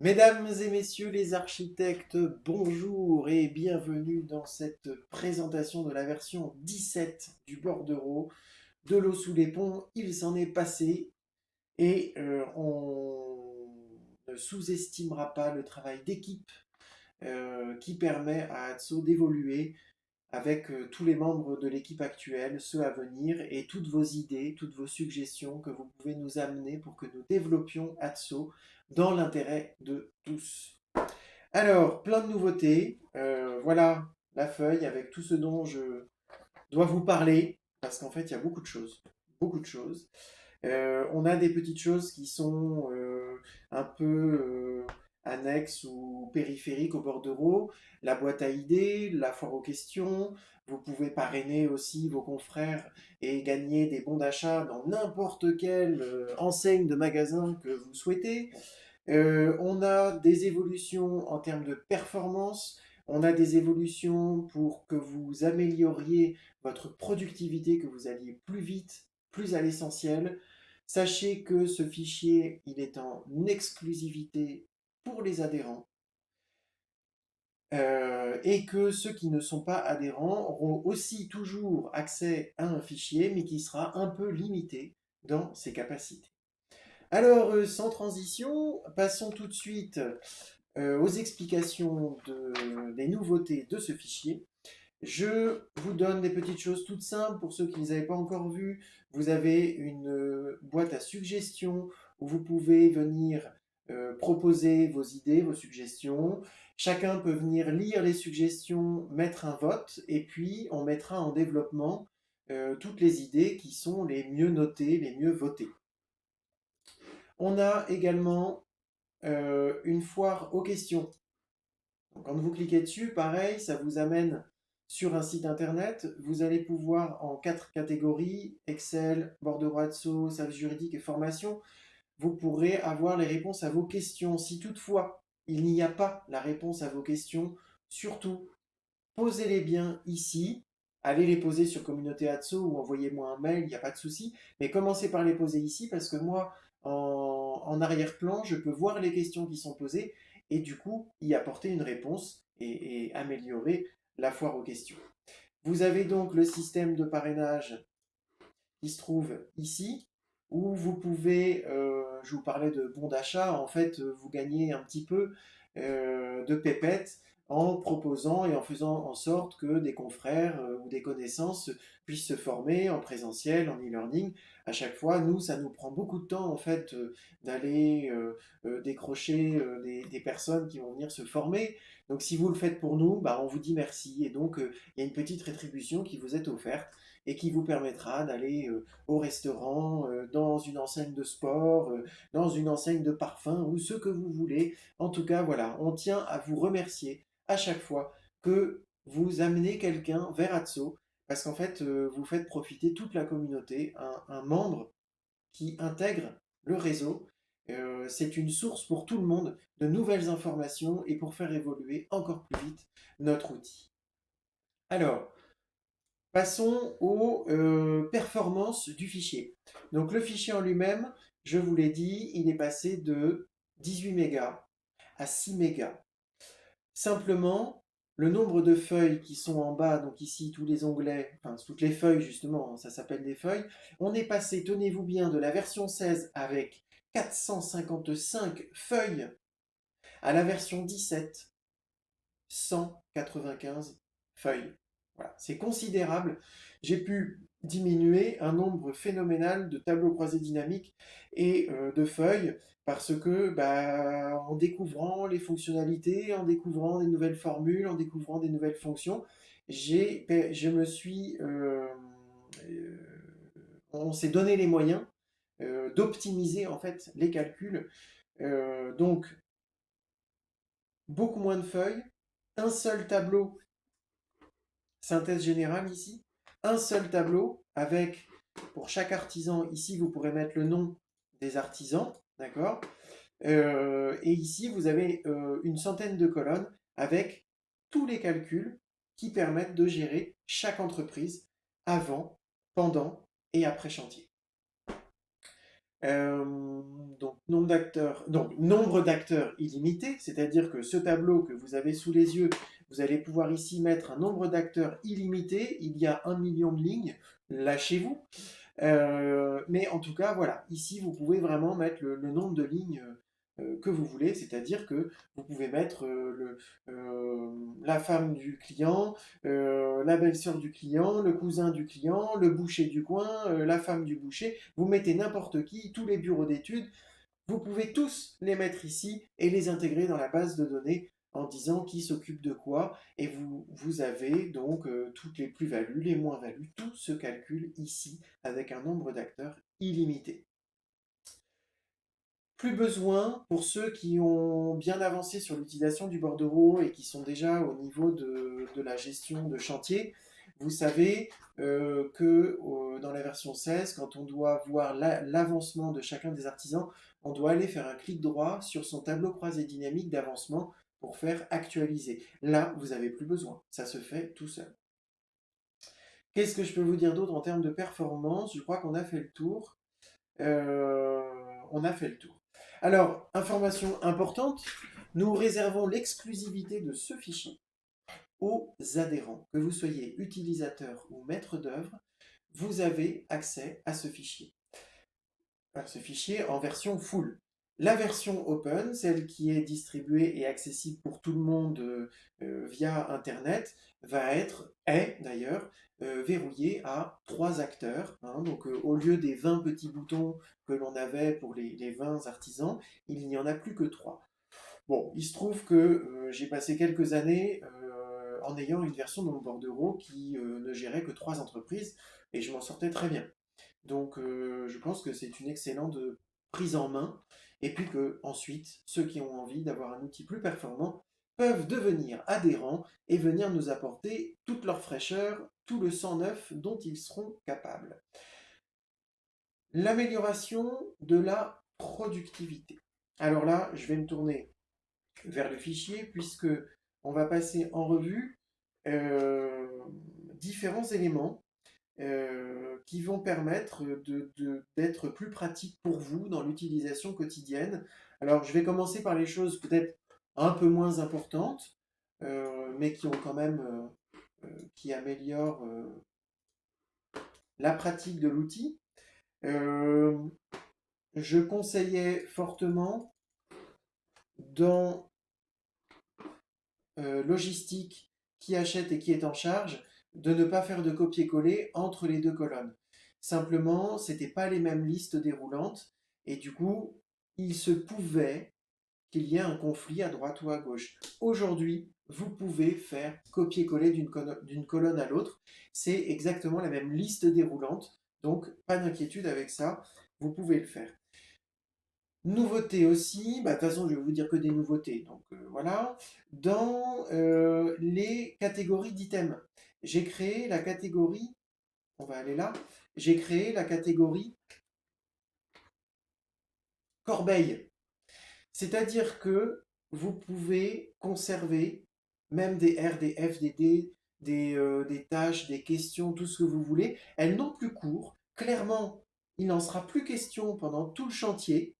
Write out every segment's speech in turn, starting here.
Mesdames et messieurs les architectes, bonjour et bienvenue dans cette présentation de la version 17 du bordereau. De l'eau sous les ponts, il s'en est passé et on ne sous-estimera pas le travail d'équipe qui permet à Atso d'évoluer avec tous les membres de l'équipe actuelle, ceux à venir, et toutes vos idées, toutes vos suggestions que vous pouvez nous amener pour que nous développions Atso dans l'intérêt de tous. Alors, plein de nouveautés. Voilà la feuille avec tout ce dont je dois vous parler, parce qu'en fait, il y a beaucoup de choses. Beaucoup de choses. On a des petites choses qui sont un peu annexes ou périphériques au bordereau, la boîte à idées, la foire aux questions. Vous pouvez parrainer aussi vos confrères et gagner des bons d'achat dans n'importe quelle enseigne de magasin que vous souhaitez. On a des évolutions en termes de performance, on a des évolutions pour que vous amélioriez votre productivité, que vous alliez plus vite, plus à l'essentiel. Sachez que ce fichier, il est en exclusivité pour les adhérents et que ceux qui ne sont pas adhérents auront aussi toujours accès à un fichier, mais qui sera un peu limité dans ses capacités. Alors, sans transition, passons tout de suite aux explications des nouveautés de ce fichier. Je vous donne des petites choses toutes simples pour ceux qui ne les avaient pas encore vues. Vous avez une boîte à suggestions où vous pouvez venir proposer vos idées, vos suggestions. Chacun peut venir lire les suggestions, mettre un vote, et puis on mettra en développement toutes les idées qui sont les mieux notées, les mieux votées. On a également une foire aux questions. Donc, quand vous cliquez dessus, pareil, ça vous amène sur un site internet. Vous allez pouvoir en 4 catégories, Excel, bordereau Atso, service juridique et formation, vous pourrez avoir les réponses à vos questions. Si toutefois il n'y a pas la réponse à vos questions, surtout posez-les bien ici. Allez les poser sur Communauté Atso ou envoyez-moi un mail, il n'y a pas de souci. Mais commencez par les poser ici parce que moi, en arrière-plan, je peux voir les questions qui sont posées et du coup y apporter une réponse et améliorer la foire aux questions. Vous avez donc le système de parrainage qui se trouve ici, où vous pouvez, je vous parlais de bons d'achat, en fait, vous gagnez un petit peu de pépettes en proposant et en faisant en sorte que des confrères ou des connaissances puissent se former en présentiel, en e-learning. À chaque fois, nous, ça nous prend beaucoup de temps, en fait, d'aller décrocher des personnes qui vont venir se former. Donc, si vous le faites pour nous, bah, on vous dit merci. Et donc, il y a une petite rétribution qui vous est offerte et qui vous permettra d'aller au restaurant, dans une enseigne de sport, dans une enseigne de parfum ou ce que vous voulez. En tout cas, voilà, on tient à vous remercier à chaque fois que vous amenez quelqu'un vers Atso, parce qu'en fait, vous faites profiter toute la communauté, un membre qui intègre le réseau. C'est une source pour tout le monde de nouvelles informations et pour faire évoluer encore plus vite notre outil. Alors, passons aux performances du fichier. Donc le fichier en lui-même, je vous l'ai dit, il est passé de 18 mégas à 6 mégas. Simplement, le nombre de feuilles qui sont en bas, donc ici tous les onglets, enfin toutes les feuilles justement, ça s'appelle des feuilles, on est passé, tenez-vous bien, de la version 16 avec 455 feuilles à la version 17, 195 feuilles. Voilà, c'est considérable. J'ai pu diminuer un nombre phénoménal de tableaux croisés dynamiques et de feuilles parce que en découvrant les fonctionnalités, en découvrant des nouvelles formules, en découvrant des nouvelles fonctions, je me suis, euh, on s'est donné les moyens d'optimiser en fait les calculs. Donc beaucoup moins de feuilles, un seul tableau synthèse générale ici, un seul tableau avec, pour chaque artisan, ici vous pourrez mettre le nom des artisans, d'accord. Et ici vous avez une centaine de colonnes avec tous les calculs qui permettent de gérer chaque entreprise avant, pendant et après chantier. Euh, donc, nombre d'acteurs illimité, c'est-à-dire que ce tableau que vous avez sous les yeux, vous allez pouvoir ici mettre un nombre d'acteurs illimité. Il y a 1 million de lignes, lâchez-vous. Mais en tout cas, voilà, ici vous pouvez vraiment mettre le nombre de lignes que vous voulez, c'est-à-dire que vous pouvez mettre la femme du client, la belle-sœur du client, le cousin du client, le boucher du coin, la femme du boucher, vous mettez n'importe qui, tous les bureaux d'études, vous pouvez tous les mettre ici et les intégrer dans la base de données en disant qui s'occupe de quoi, et vous avez donc toutes les plus-values, les moins-values, tout se calcule ici avec un nombre d'acteurs illimité. Plus besoin, pour ceux qui ont bien avancé sur l'utilisation du bordereau et qui sont déjà au niveau de la gestion de chantier, vous savez que dans la version 16, quand on doit voir l'avancement de chacun des artisans, on doit aller faire un clic droit sur son tableau croisé dynamique d'avancement pour faire actualiser. Là, vous n'avez plus besoin, ça se fait tout seul. Qu'est-ce que je peux vous dire d'autre en termes de performance? Je crois qu'on a fait le tour. Euh, on a fait le tour. Alors, information importante, nous réservons l'exclusivité de ce fichier aux adhérents. Que vous soyez utilisateur ou maître d'œuvre, vous avez accès à ce fichier. Alors, ce fichier en version full. La version open, celle qui est distribuée et accessible pour tout le monde via Internet, est d'ailleurs, verrouillée à 3 acteurs. Hein. Donc au lieu des 20 petits boutons que l'on avait pour les 20 artisans, il n'y en a plus que 3. Bon, il se trouve que j'ai passé quelques années en ayant une version de mon bordereau qui ne gérait que 3 entreprises et je m'en sortais très bien. Donc je pense que c'est une excellente prise en main. Et puis que ensuite, ceux qui ont envie d'avoir un outil plus performant peuvent devenir adhérents et venir nous apporter toute leur fraîcheur, tout le sang neuf dont ils seront capables. L'amélioration de la productivité. Alors là, je vais me tourner vers le fichier puisque on va passer en revue euh, différents éléments qui vont permettre d'être plus pratique pour vous dans l'utilisation quotidienne. Alors, je vais commencer par les choses peut-être un peu moins importantes, mais qui ont quand même, qui améliorent la pratique de l'outil. Euh, je conseillais fortement dans logistique qui achète et qui est en charge de ne pas faire de copier-coller entre les deux colonnes. Simplement, ce n'étaient pas les mêmes listes déroulantes et du coup, il se pouvait qu'il y ait un conflit à droite ou à gauche. Aujourd'hui, vous pouvez faire copier-coller d'une colonne à l'autre. C'est exactement la même liste déroulante, donc pas d'inquiétude avec ça, vous pouvez le faire. Nouveauté aussi, bah, de toute façon je vais vous dire que des nouveautés, donc voilà. Dans les catégories d'items, j'ai créé la catégorie, on va aller là, j'ai créé la catégorie corbeille. C'est-à-dire que vous pouvez conserver même des R, des F, des D, des tâches, des questions, tout ce que vous voulez. Elles n'ont plus cours. Clairement, il n'en sera plus question pendant tout le chantier.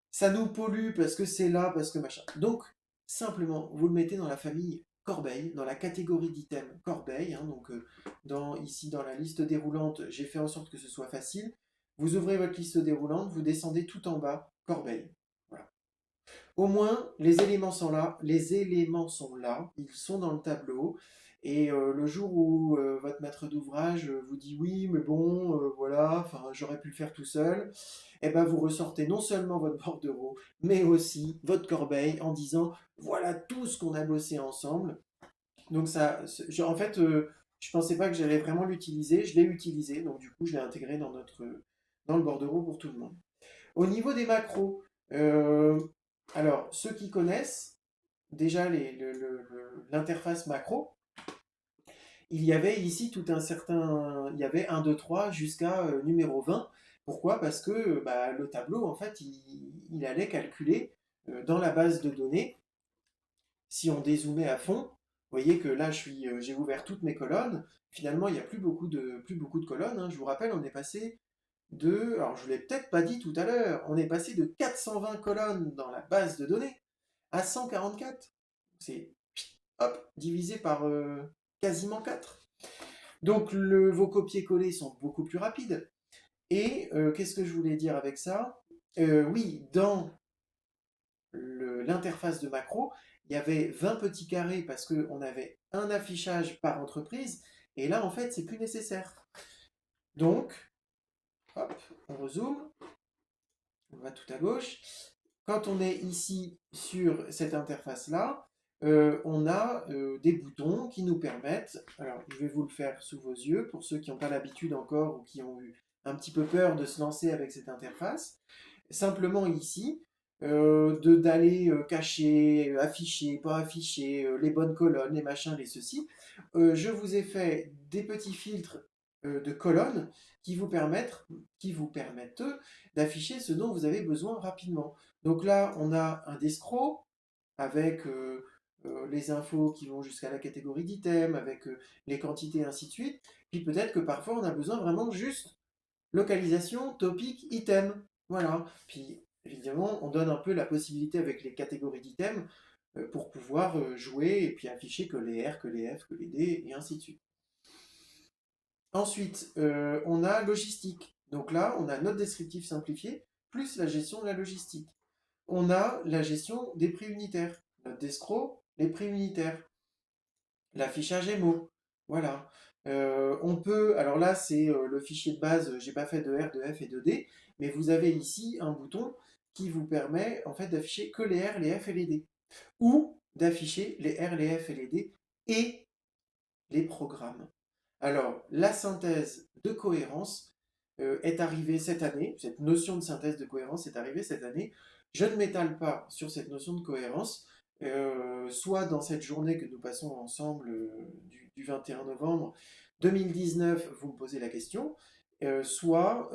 Ça nous pollue parce que c'est là, parce que machin. Donc, simplement, vous le mettez dans la famille Corbeil, dans la catégorie d'items Corbeil. Hein, donc, ici, dans la liste déroulante, j'ai fait en sorte que ce soit facile. Vous ouvrez votre liste déroulante, vous descendez tout en bas, Corbeil. Voilà. Au moins, les éléments sont là, ils sont dans le tableau. Et le jour où votre maître d'ouvrage vous dit oui, mais bon, voilà, enfin, j'aurais pu le faire tout seul, et ben vous ressortez non seulement votre bordereau, mais aussi votre corbeille en disant voilà tout ce qu'on a bossé ensemble. Donc ça, en fait, je pensais pas que j'allais vraiment l'utiliser, je l'ai utilisé, donc du coup je l'ai intégré dans le bordereau pour tout le monde. Au niveau des macros, euh, alors ceux qui connaissent déjà l'interface macro, il y avait ici tout un certain, il y avait 1, 2, 3 jusqu'à numéro 20. Pourquoi? Parce que bah, le tableau, en fait, il allait calculer dans la base de données, si on dézoomait à fond, vous voyez que là, j'ai ouvert toutes mes colonnes. Finalement, il n'y a plus beaucoup de colonnes. Hein. Je vous rappelle, on est passé alors je ne l'ai peut-être pas dit tout à l'heure, on est passé de 420 colonnes dans la base de données à 144. C'est, hop, divisé par quasiment 4. Donc vos copier-coller sont beaucoup plus rapides. Et qu'est-ce que je voulais dire avec ça? Oui, dans l'interface de macro, il y avait 20 petits carrés parce qu'on avait un affichage par entreprise, et là, en fait, c'est plus nécessaire. Donc, hop, on rezoome, on va tout à gauche. Quand on est ici sur cette interface-là, on a des boutons qui nous permettent, alors je vais vous le faire sous vos yeux, pour ceux qui n'ont pas l'habitude encore ou qui ont eu un petit peu peur de se lancer avec cette interface. Simplement ici, d'aller cacher, afficher, pas afficher, les bonnes colonnes, les machins, les ceci. Je vous ai fait des petits filtres de colonnes qui vous permettent d'afficher ce dont vous avez besoin rapidement. Donc là, on a un escroc avec les infos qui vont jusqu'à la catégorie d'item, avec les quantités, et ainsi de suite. Puis peut-être que parfois, on a besoin vraiment de juste localisation, topic, item. Voilà. Puis évidemment, on donne un peu la possibilité avec les catégories d'items pour pouvoir jouer et puis afficher que les R, que les F, que les D, et ainsi de suite. Ensuite, on a logistique. Donc là, on a notre descriptif simplifié, plus la gestion de la logistique. On a la gestion des prix unitaires. Notre d'escroc, les prix unitaires. L'affichage émo. Voilà. On peut, alors là, c'est le fichier de base, j'ai pas fait de R, de F et de D, mais vous avez ici un bouton qui vous permet en fait d'afficher que les R, les F et les D. Ou d'afficher les R, les F et les D et les programmes. Alors, la synthèse de cohérence est arrivée cette année, cette notion de synthèse de cohérence est arrivée cette année. Je ne m'étale pas sur cette notion de cohérence, soit dans cette journée que nous passons ensemble du 21 novembre 2019, vous me posez la question, soit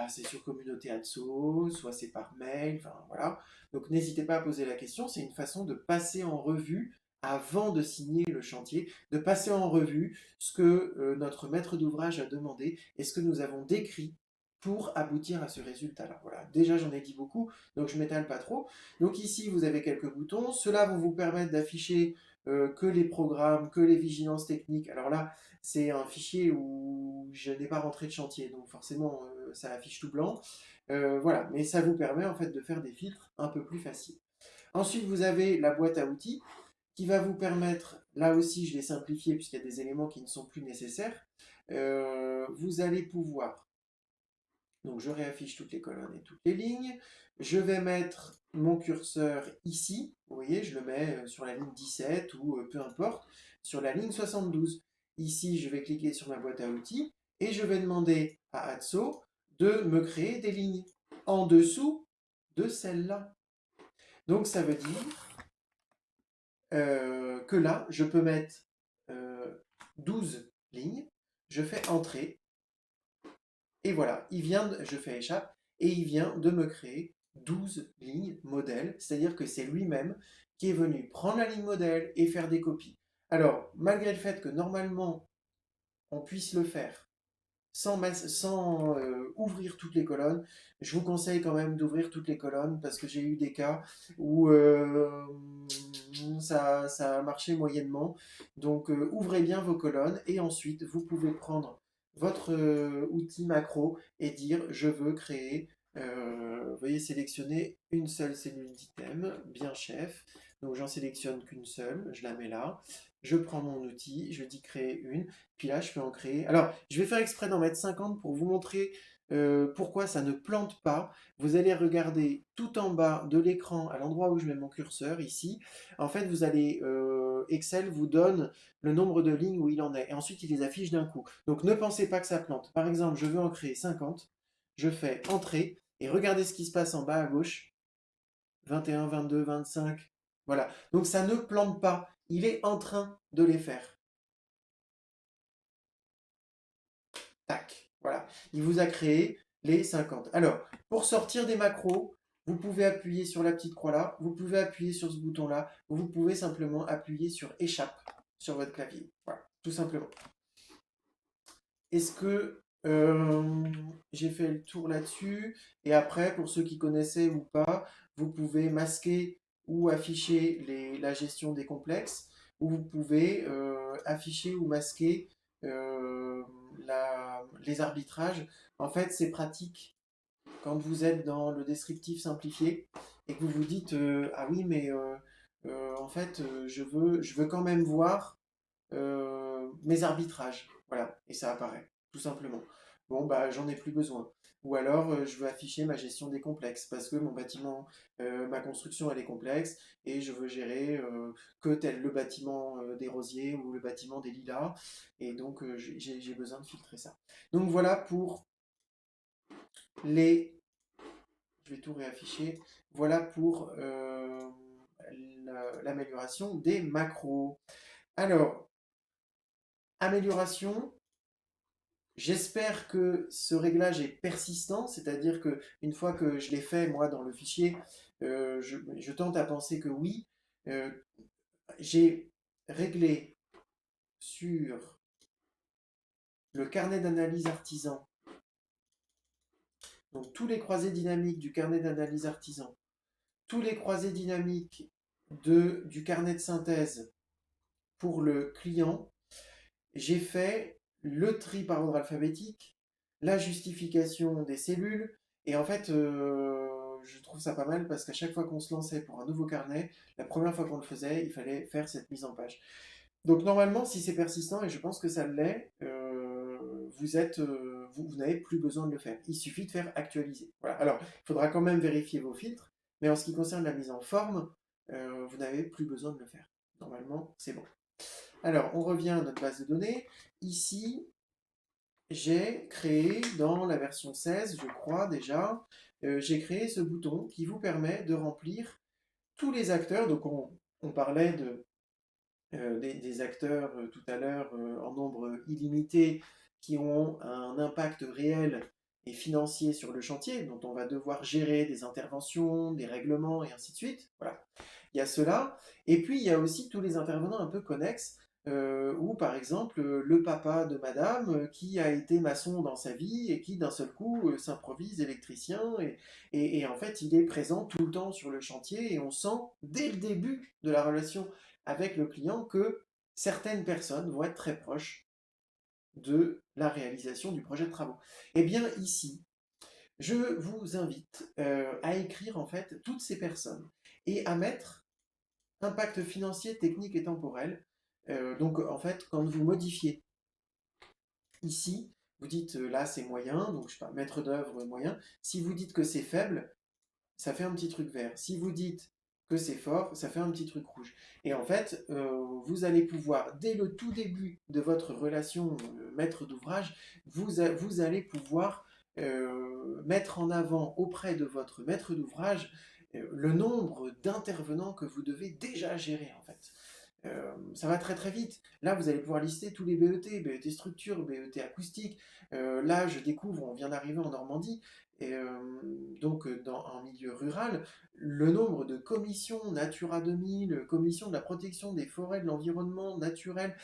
c'est sur communauté Atso, soit c'est par mail, enfin voilà. Donc n'hésitez pas à poser la question, c'est une façon de passer en revue avant de signer le chantier, de passer en revue ce que notre maître d'ouvrage a demandé et ce que nous avons décrit pour aboutir à ce résultat-là. Voilà, déjà j'en ai dit beaucoup, donc je ne m'étale pas trop. Donc ici, vous avez quelques boutons. Ceux-là vont vous permettre d'afficher que les programmes, que les vigilances techniques. Alors là, c'est un fichier où je n'ai pas rentré de chantier, donc forcément, ça affiche tout blanc. Voilà, mais ça vous permet en fait de faire des filtres un peu plus faciles. Ensuite, vous avez la boîte à outils qui va vous permettre, là aussi je l'ai simplifié puisqu'il y a des éléments qui ne sont plus nécessaires, vous allez pouvoir, donc je réaffiche toutes les colonnes et toutes les lignes, je vais mettre mon curseur ici, vous voyez, je le mets sur la ligne 17 ou peu importe, sur la ligne 72. Ici, je vais cliquer sur ma boîte à outils et je vais demander à Atso de me créer des lignes en dessous de celle-là. Donc ça veut dire que là, je peux mettre 12 lignes, je fais Entrée, et voilà, je fais Échappe, et il vient de me créer 12 lignes modèles, c'est-à-dire que c'est lui-même qui est venu prendre la ligne modèle et faire des copies. Alors, malgré le fait que normalement, on puisse le faire sans ouvrir toutes les colonnes. Je vous conseille quand même d'ouvrir toutes les colonnes parce que j'ai eu des cas où ça a marché moyennement. Donc ouvrez bien vos colonnes et ensuite vous pouvez prendre votre outil macro et dire je veux créer, vous voyez, sélectionner une seule cellule d'item, bien chef. Donc j'en sélectionne qu'une seule, je la mets là. Je prends mon outil, je dis créer une, puis là je peux en créer. Alors je vais faire exprès d'en mettre 50 pour vous montrer pourquoi ça ne plante pas. Vous allez regarder tout en bas de l'écran, à l'endroit où je mets mon curseur, ici. En fait, vous allez, Excel vous donne le nombre de lignes où il en est, et ensuite il les affiche d'un coup. Donc ne pensez pas que ça plante. Par exemple, je veux en créer 50, je fais Entrée, et regardez ce qui se passe en bas à gauche. 21, 22, 25. Voilà. Donc ça ne plante pas. Il est en train de les faire. Tac. Voilà. Il vous a créé les 50. Alors, pour sortir des macros, vous pouvez appuyer sur la petite croix là, vous pouvez appuyer sur ce bouton là, ou vous pouvez simplement appuyer sur Échappe sur votre clavier. Voilà, tout simplement. Est-ce que J'ai fait le tour là-dessus. Et après, pour ceux qui connaissaient ou pas, vous pouvez masquer ou afficher la gestion des complexes, ou vous pouvez afficher ou masquer euh, les arbitrages. En fait, c'est pratique quand vous êtes dans le descriptif simplifié et que vous vous dites ah oui, mais en fait, je veux quand même voir mes arbitrages. Voilà, et ça apparaît, tout simplement. Bon, bah, j'en ai plus besoin. Ou alors, je veux afficher ma gestion des complexes, parce que mon bâtiment, ma construction, elle est complexe, et je veux gérer que tel le bâtiment des rosiers ou le bâtiment des lilas, et donc j'ai besoin de filtrer ça. Donc voilà pour les... Je vais tout réafficher. Voilà pour l'amélioration des macros. Alors, amélioration. J'espère que ce réglage est persistant, c'est-à-dire que une fois que je l'ai fait moi dans le fichier, je tente à penser que oui. Euh, j'ai réglé sur le carnet d'analyse artisan, donc tous les croisés dynamiques du carnet d'analyse artisan, tous les croisés dynamiques du carnet de synthèse pour le client. J'ai fait le tri par ordre alphabétique, la justification des cellules, et en fait, je trouve ça pas mal parce qu'à chaque fois qu'on se lançait pour un nouveau carnet, la première fois qu'on le faisait, il fallait faire cette mise en page. Donc normalement, si c'est persistant, et je pense que ça l'est, vous n'avez plus besoin de le faire. Il suffit de faire actualiser. Voilà. Alors, il faudra quand même vérifier vos filtres, mais en ce qui concerne la mise en forme, vous n'avez plus besoin de le faire. Normalement, c'est bon. Alors, on revient à notre base de données. Ici, j'ai créé dans la version 16, je crois déjà, j'ai créé ce bouton qui vous permet de remplir tous les acteurs. Donc, on parlait des acteurs tout à l'heure en nombre illimité qui ont un impact réel et financier sur le chantier, dont on va devoir gérer des interventions, des règlements et ainsi de suite. Voilà. Il y a cela. Et puis, il y a aussi tous les intervenants un peu connexes, où par exemple, le papa de madame qui a été maçon dans sa vie et qui d'un seul coup s'improvise électricien et en fait, il est présent tout le temps sur le chantier et on sent dès le début de la relation avec le client que certaines personnes vont être très proches de la réalisation du projet de travaux. Eh bien, ici, je vous invite à écrire en fait toutes ces personnes et à mettre impact financier, technique et temporel. Donc en fait, quand vous modifiez ici, vous dites là c'est moyen, donc je sais pas, maître d'œuvre moyen. Si vous dites que c'est faible, ça fait un petit truc vert. Si vous dites que c'est fort, ça fait un petit truc rouge. Et en fait, vous allez pouvoir, dès le tout début de votre relation maître d'ouvrage, vous allez pouvoir mettre en avant auprès de votre maître d'ouvrage le nombre d'intervenants que vous devez déjà gérer en fait. Ça va très très vite. Là, vous allez pouvoir lister tous les BET, BET structure, BET acoustique. Là, je découvre, on vient d'arriver en Normandie, et donc en milieu rural, le nombre de commissions Natura 2000, commissions de la protection des forêts, de l'environnement naturel,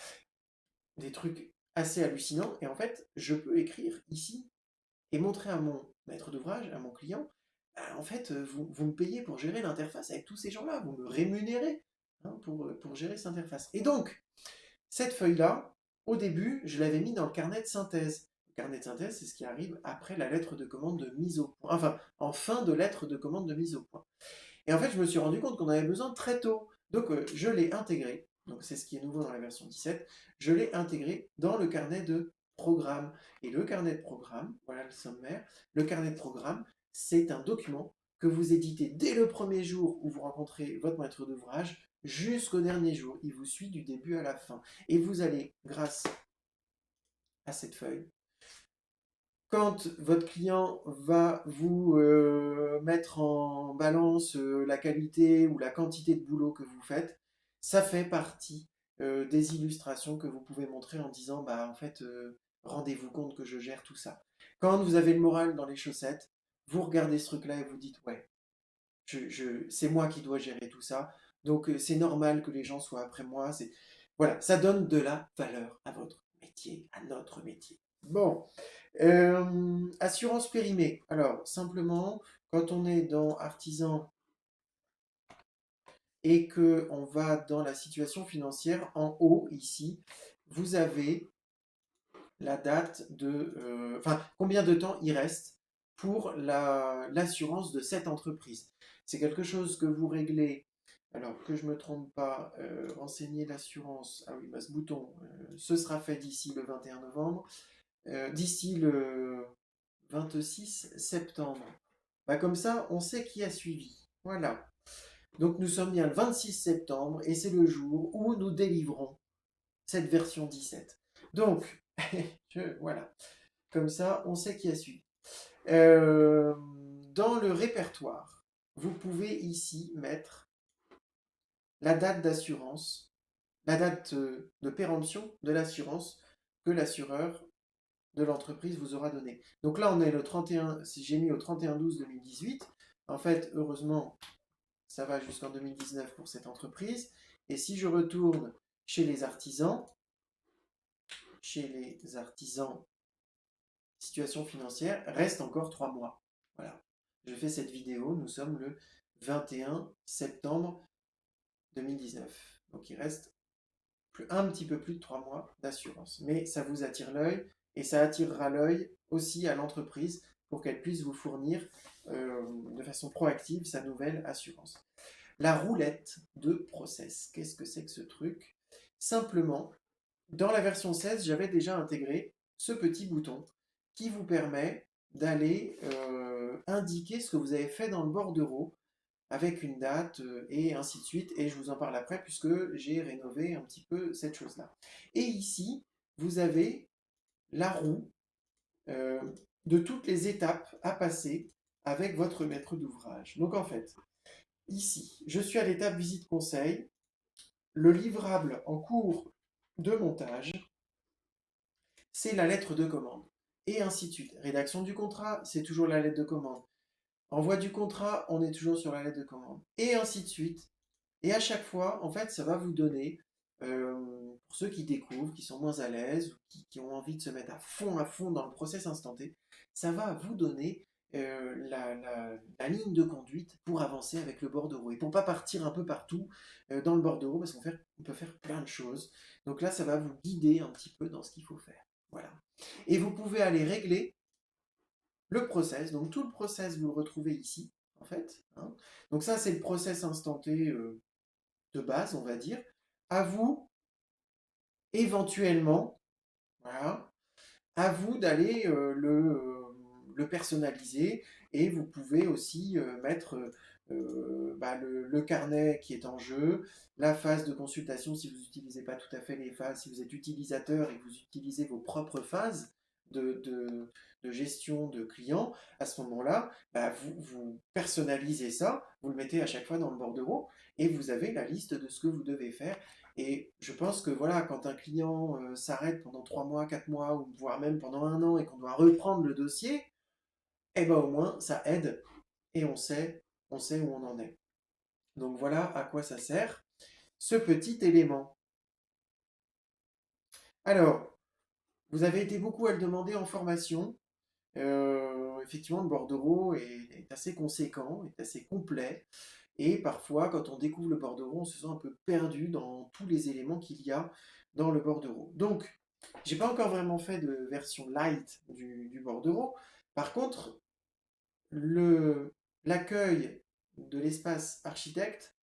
des trucs assez hallucinants. Et en fait, je peux écrire ici et montrer à mon maître d'ouvrage, à mon client, bah, en fait, vous me payez pour gérer l'interface avec tous ces gens-là, vous me rémunérez hein, pour gérer cette interface. Et donc, cette feuille-là, au début, je l'avais mis dans le carnet de synthèse. Le carnet de synthèse, c'est ce qui arrive après la lettre de commande de mise au point. Enfin, en fin de lettre de commande de mise au point. Et en fait, je me suis rendu compte qu'on avait besoin très tôt. Donc, je l'ai intégré. Donc, c'est ce qui est nouveau dans la version 17. Je l'ai intégré dans le carnet de programme. Et le carnet de programme, voilà le sommaire. Le carnet de programme, c'est un document que vous éditez dès le premier jour où vous rencontrez votre maître d'ouvrage jusqu'au dernier jour. Il vous suit du début à la fin. Et vous allez, grâce à cette feuille, quand votre client va vous mettre en balance la qualité ou la quantité de boulot que vous faites, ça fait partie des illustrations que vous pouvez montrer en disant, bah en fait, rendez-vous compte que je gère tout ça. Quand vous avez le moral dans les chaussettes, vous regardez ce truc-là et vous dites, ouais, c'est moi qui dois gérer tout ça, donc c'est normal que les gens soient après moi. Voilà, ça donne de la valeur à votre métier, à notre métier. Bon, assurance périmée. Alors, simplement, quand on est dans artisan et que on va dans la situation financière, en haut, ici, vous avez la date de... Enfin, combien de temps il reste pour l'assurance de cette entreprise. C'est quelque chose que vous réglez. Alors, que je ne me trompe pas, renseigner l'assurance. Ah oui, bah, ce bouton, ce sera fait d'ici le 21 novembre. D'ici le 26 septembre. Bah, comme ça, on sait qui a suivi. Voilà. Donc nous sommes bien le 26 septembre et c'est le jour où nous délivrons cette version 17. Donc, voilà. Comme ça, on sait qui a suivi. Dans le répertoire, vous pouvez ici mettre la date d'assurance, la date de péremption de l'assurance que l'assureur de l'entreprise vous aura donné. Donc là, on est le 31, si j'ai mis au 31/12/2018. En fait, heureusement, ça va jusqu'en 2019 pour cette entreprise. Et si je retourne chez les artisans, situation financière, reste encore 3 mois. Voilà. Je fais cette vidéo, nous sommes le 21 septembre 2019. Donc il reste un petit peu plus de 3 mois d'assurance. Mais ça vous attire l'œil et ça attirera l'œil aussi à l'entreprise pour qu'elle puisse vous fournir de façon proactive sa nouvelle assurance. La roulette de process. Qu'est-ce que c'est que ce truc? Simplement, dans la version 16, j'avais déjà intégré ce petit bouton qui vous permet d'aller indiquer ce que vous avez fait dans le bordereau avec une date et ainsi de suite. Et je vous en parle après puisque j'ai rénové un petit peu cette chose-là. Et ici, vous avez la roue euh, de toutes les étapes à passer avec votre maître d'ouvrage. Donc en fait, ici, je suis à l'étape visite conseil, le livrable en cours de montage, c'est la lettre de commande. Et ainsi de suite. Rédaction du contrat, c'est toujours la lettre de commande. Envoi du contrat, on est toujours sur la lettre de commande. Et ainsi de suite. Et à chaque fois, en fait, ça va vous donner, pour ceux qui découvrent, qui sont moins à l'aise, ou qui ont envie de se mettre à fond dans le process instanté, ça va vous donner la ligne de conduite pour avancer avec le bordereau. Et pour pas partir un peu partout dans le bordereau, parce qu'on peut faire plein de choses. Donc là, ça va vous guider un petit peu dans ce qu'il faut faire. Voilà. Et vous pouvez aller régler le process. Donc tout le process, vous le retrouvez ici, en fait. Hein. Donc ça, c'est le process instanté de base, on va dire. À vous, éventuellement, voilà, à vous d'aller le personnaliser et vous pouvez aussi mettre bah, le carnet qui est en jeu, la phase de consultation si vous n'utilisez pas tout à fait les phases, si vous êtes utilisateur et que vous utilisez vos propres phases de gestion de clients, à ce moment-là, bah, vous personnalisez ça, vous le mettez à chaque fois dans le bordereau et vous avez la liste de ce que vous devez faire. Et je pense que voilà, quand un client s'arrête pendant 3 mois, 4 mois, ou voire même pendant un an et qu'on doit reprendre le dossier, eh ben au moins ça aide et on sait où on en est. Donc voilà à quoi ça sert, ce petit élément. Alors, vous avez été beaucoup à le demander en formation. Effectivement, le bordereau est assez conséquent, est assez complet. Et parfois, quand on découvre le bordereau, on se sent un peu perdu dans tous les éléments qu'il y a dans le bordereau. Donc, j'ai pas encore vraiment fait de version light du bordereau. Par contre, l'accueil de l'espace architecte,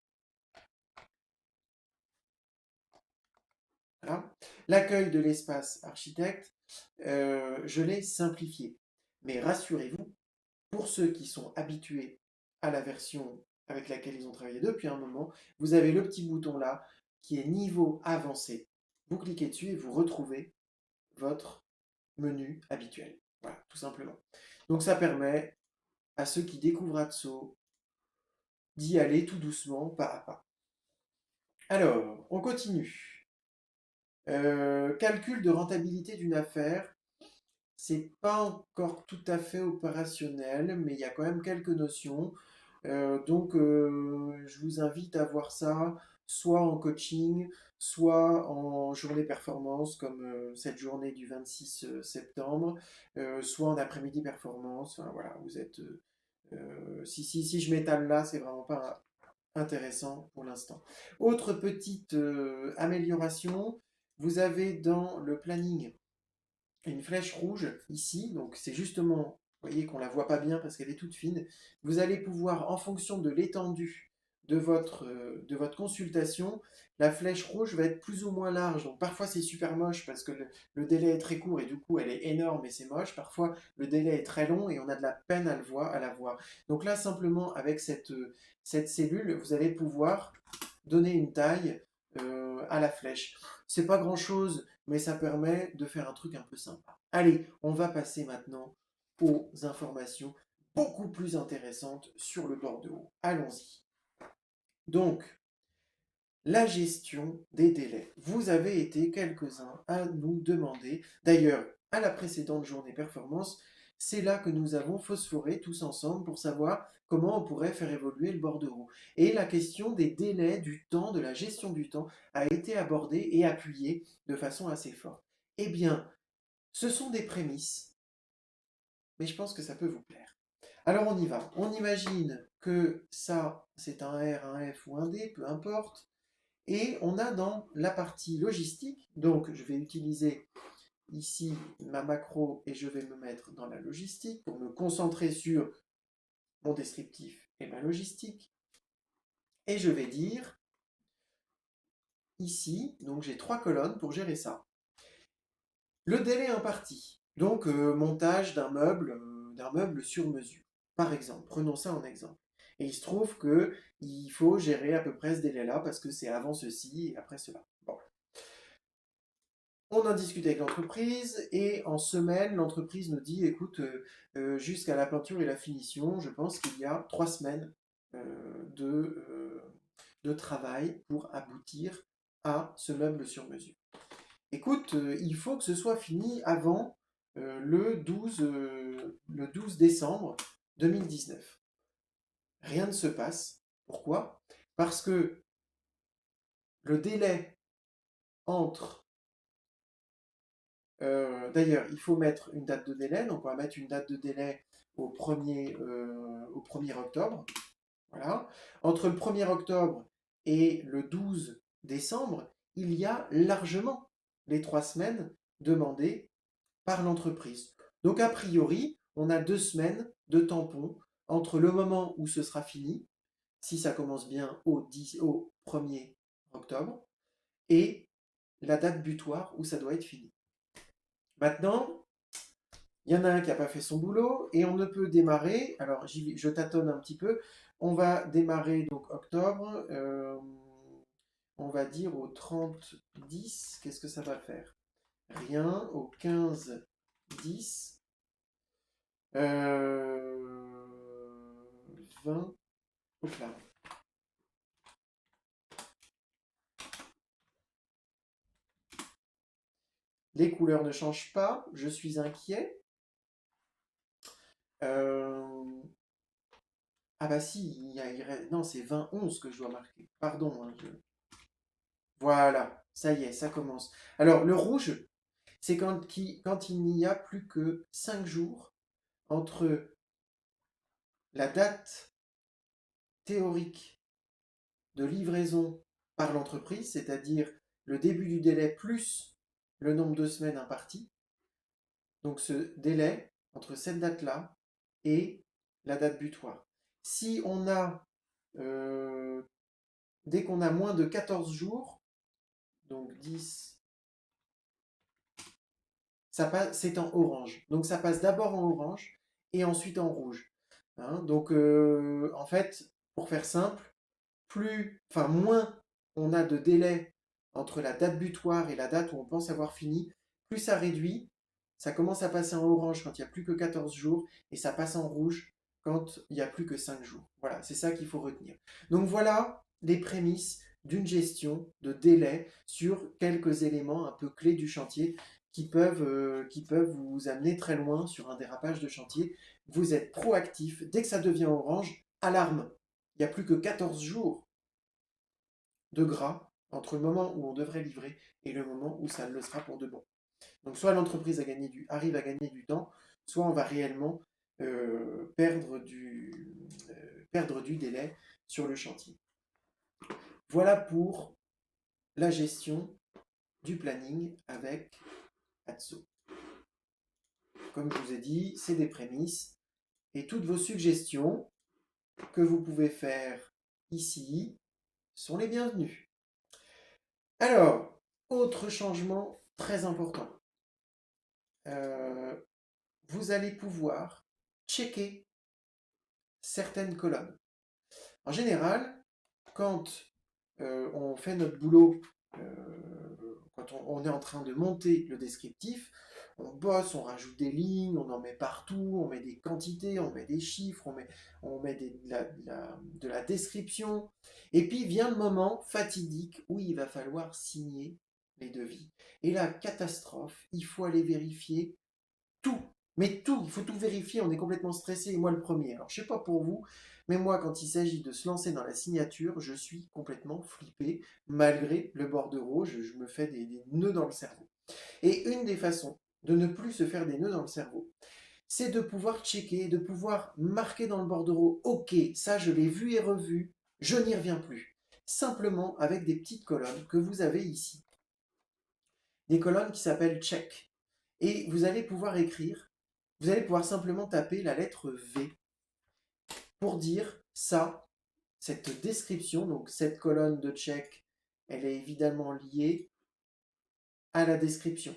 voilà, l'accueil de l'espace architecte, je l'ai simplifié. Mais rassurez-vous, pour ceux qui sont habitués à la version avec laquelle ils ont travaillé depuis un moment, vous avez le petit bouton là qui est niveau avancé. Vous cliquez dessus et vous retrouvez votre menu habituel. Voilà, tout simplement. Donc ça permet à ceux qui découvrent Atso d'y aller tout doucement, pas à pas. Alors, on continue. Calcul de rentabilité d'une affaire. C'est pas encore tout à fait opérationnel, mais il y a quand même quelques notions. Donc, je vous invite à voir ça soit en coaching, soit en journée performance, comme cette journée du 26 septembre, soit en après-midi performance. Enfin, voilà, vous êtes. Si je m'étale là, c'est vraiment pas intéressant pour l'instant. Autre petite amélioration, vous avez dans le planning une flèche rouge ici, donc c'est justement, vous voyez qu'on la voit pas bien parce qu'elle est toute fine, vous allez pouvoir, en fonction de l'étendue de votre consultation, la flèche rouge va être plus ou moins large. Donc parfois c'est super moche parce que le délai est très court et du coup elle est énorme et c'est moche. Parfois le délai est très long et on a de la peine à la voir. Donc là simplement avec cette cellule, vous allez pouvoir donner une taille à la flèche. C'est pas grand chose, mais ça permet de faire un truc un peu sympa. Allez, on va passer maintenant aux informations beaucoup plus intéressantes sur le bordereau. Allons-y. Donc, la gestion des délais. Vous avez été quelques-uns à nous demander, d'ailleurs, à la précédente journée performance, c'est là que nous avons phosphoré tous ensemble pour savoir comment on pourrait faire évoluer le bordereau. Et la question des délais, du temps, de la gestion du temps, a été abordée et appuyée de façon assez forte. Eh bien, ce sont des prémices, mais je pense que ça peut vous plaire. Alors on y va. On imagine que ça, c'est un R, un F ou un D, peu importe. Et on a dans la partie logistique, donc je vais utiliser ici ma macro et je vais me mettre dans la logistique pour me concentrer sur mon descriptif et ma logistique. Et je vais dire ici, donc j'ai 3 colonnes pour gérer ça. Le délai imparti, donc montage d'un meuble sur mesure, par exemple. Prenons ça en exemple. Et il se trouve que il faut gérer à peu près ce délai-là parce que c'est avant ceci et après cela. Bon. On en discute avec l'entreprise et en semaine, l'entreprise nous dit, écoute, jusqu'à la peinture et la finition, je pense qu'il y a 3 semaines de travail pour aboutir à ce meuble sur mesure. Écoute, il faut que ce soit fini avant le 12 décembre 2019. Rien ne se passe. Pourquoi? Parce que le délai entre... D'ailleurs, il faut mettre une date de délai. Donc, on va mettre une date de délai au 1er octobre. Voilà. Entre le 1er octobre et le 12 décembre, il y a largement les 3 semaines demandées par l'entreprise. Donc, a priori, on a 2 semaines de tampon entre le moment où ce sera fini, si ça commence bien au 1er octobre, et la date butoir où ça doit être fini. Maintenant, il y en a un qui n'a pas fait son boulot et on ne peut démarrer. Alors, je tâtonne un petit peu. On va démarrer donc octobre. On va dire au 30-10. Qu'est-ce que ça va faire? Rien. Au 15-10. 20. Hop là. Les couleurs ne changent pas. Je suis inquiet. Ah bah si, non, c'est 20-11 que je dois marquer. Pardon. Hein, Voilà, ça y est, ça commence. Alors, le rouge, c'est quand il n'y a plus que 5 jours entre la date théorique de livraison par l'entreprise, c'est-à-dire le début du délai plus le nombre de semaines imparties. Donc ce délai entre cette date-là et la date butoir. Si on a, dès qu'on a moins de 14 jours, donc 10, c'est en orange. Donc ça passe d'abord en orange et ensuite en rouge. Hein, donc en fait, pour faire simple, moins on a de délai entre la date butoir et la date où on pense avoir fini, plus ça réduit. Ça commence à passer en orange quand il n'y a plus que 14 jours et ça passe en rouge quand il n'y a plus que 5 jours. Voilà, c'est ça qu'il faut retenir. Donc voilà les prémices d'une gestion de délai sur quelques éléments un peu clés du chantier qui peuvent vous amener très loin sur un dérapage de chantier. Vous êtes proactif. Dès que ça devient orange, alarme. Il n'y a plus que 14 jours. de gras entre le moment où on devrait livrer et le moment où ça le sera pour de bon. Donc soit l'entreprise arrive à gagner du temps, soit on va réellement perdre du délai sur le chantier. Voilà pour la gestion du planning avec Atso. Comme je vous ai dit, c'est des prémices et toutes vos suggestions que vous pouvez faire ici sont les bienvenues. Alors, autre changement très important. Euh, vous allez pouvoir checker certaines colonnes. En général, quand on fait notre boulot, quand on est en train de monter le descriptif, on bosse, on rajoute des lignes, on en met partout, on met des quantités, on met des chiffres, on met de la description. Et puis vient le moment fatidique où il va falloir signer les devis. Et là, catastrophe, il faut aller vérifier tout. Mais tout, il faut tout vérifier, on est complètement stressé, et moi le premier. Alors je sais pas pour vous, mais moi quand il s'agit de se lancer dans la signature, je suis complètement flippé, malgré le bordereau, je me fais des nœuds dans le cerveau. Et une des façons de ne plus se faire des nœuds dans le cerveau, c'est de pouvoir checker, de pouvoir marquer dans le bordereau, ok, ça je l'ai vu et revu, je n'y reviens plus. Simplement avec des petites colonnes que vous avez ici. Des colonnes qui s'appellent check. Et vous allez pouvoir écrire, vous allez pouvoir simplement taper la lettre V pour dire ça, cette description, donc cette colonne de check, elle est évidemment liée à la description.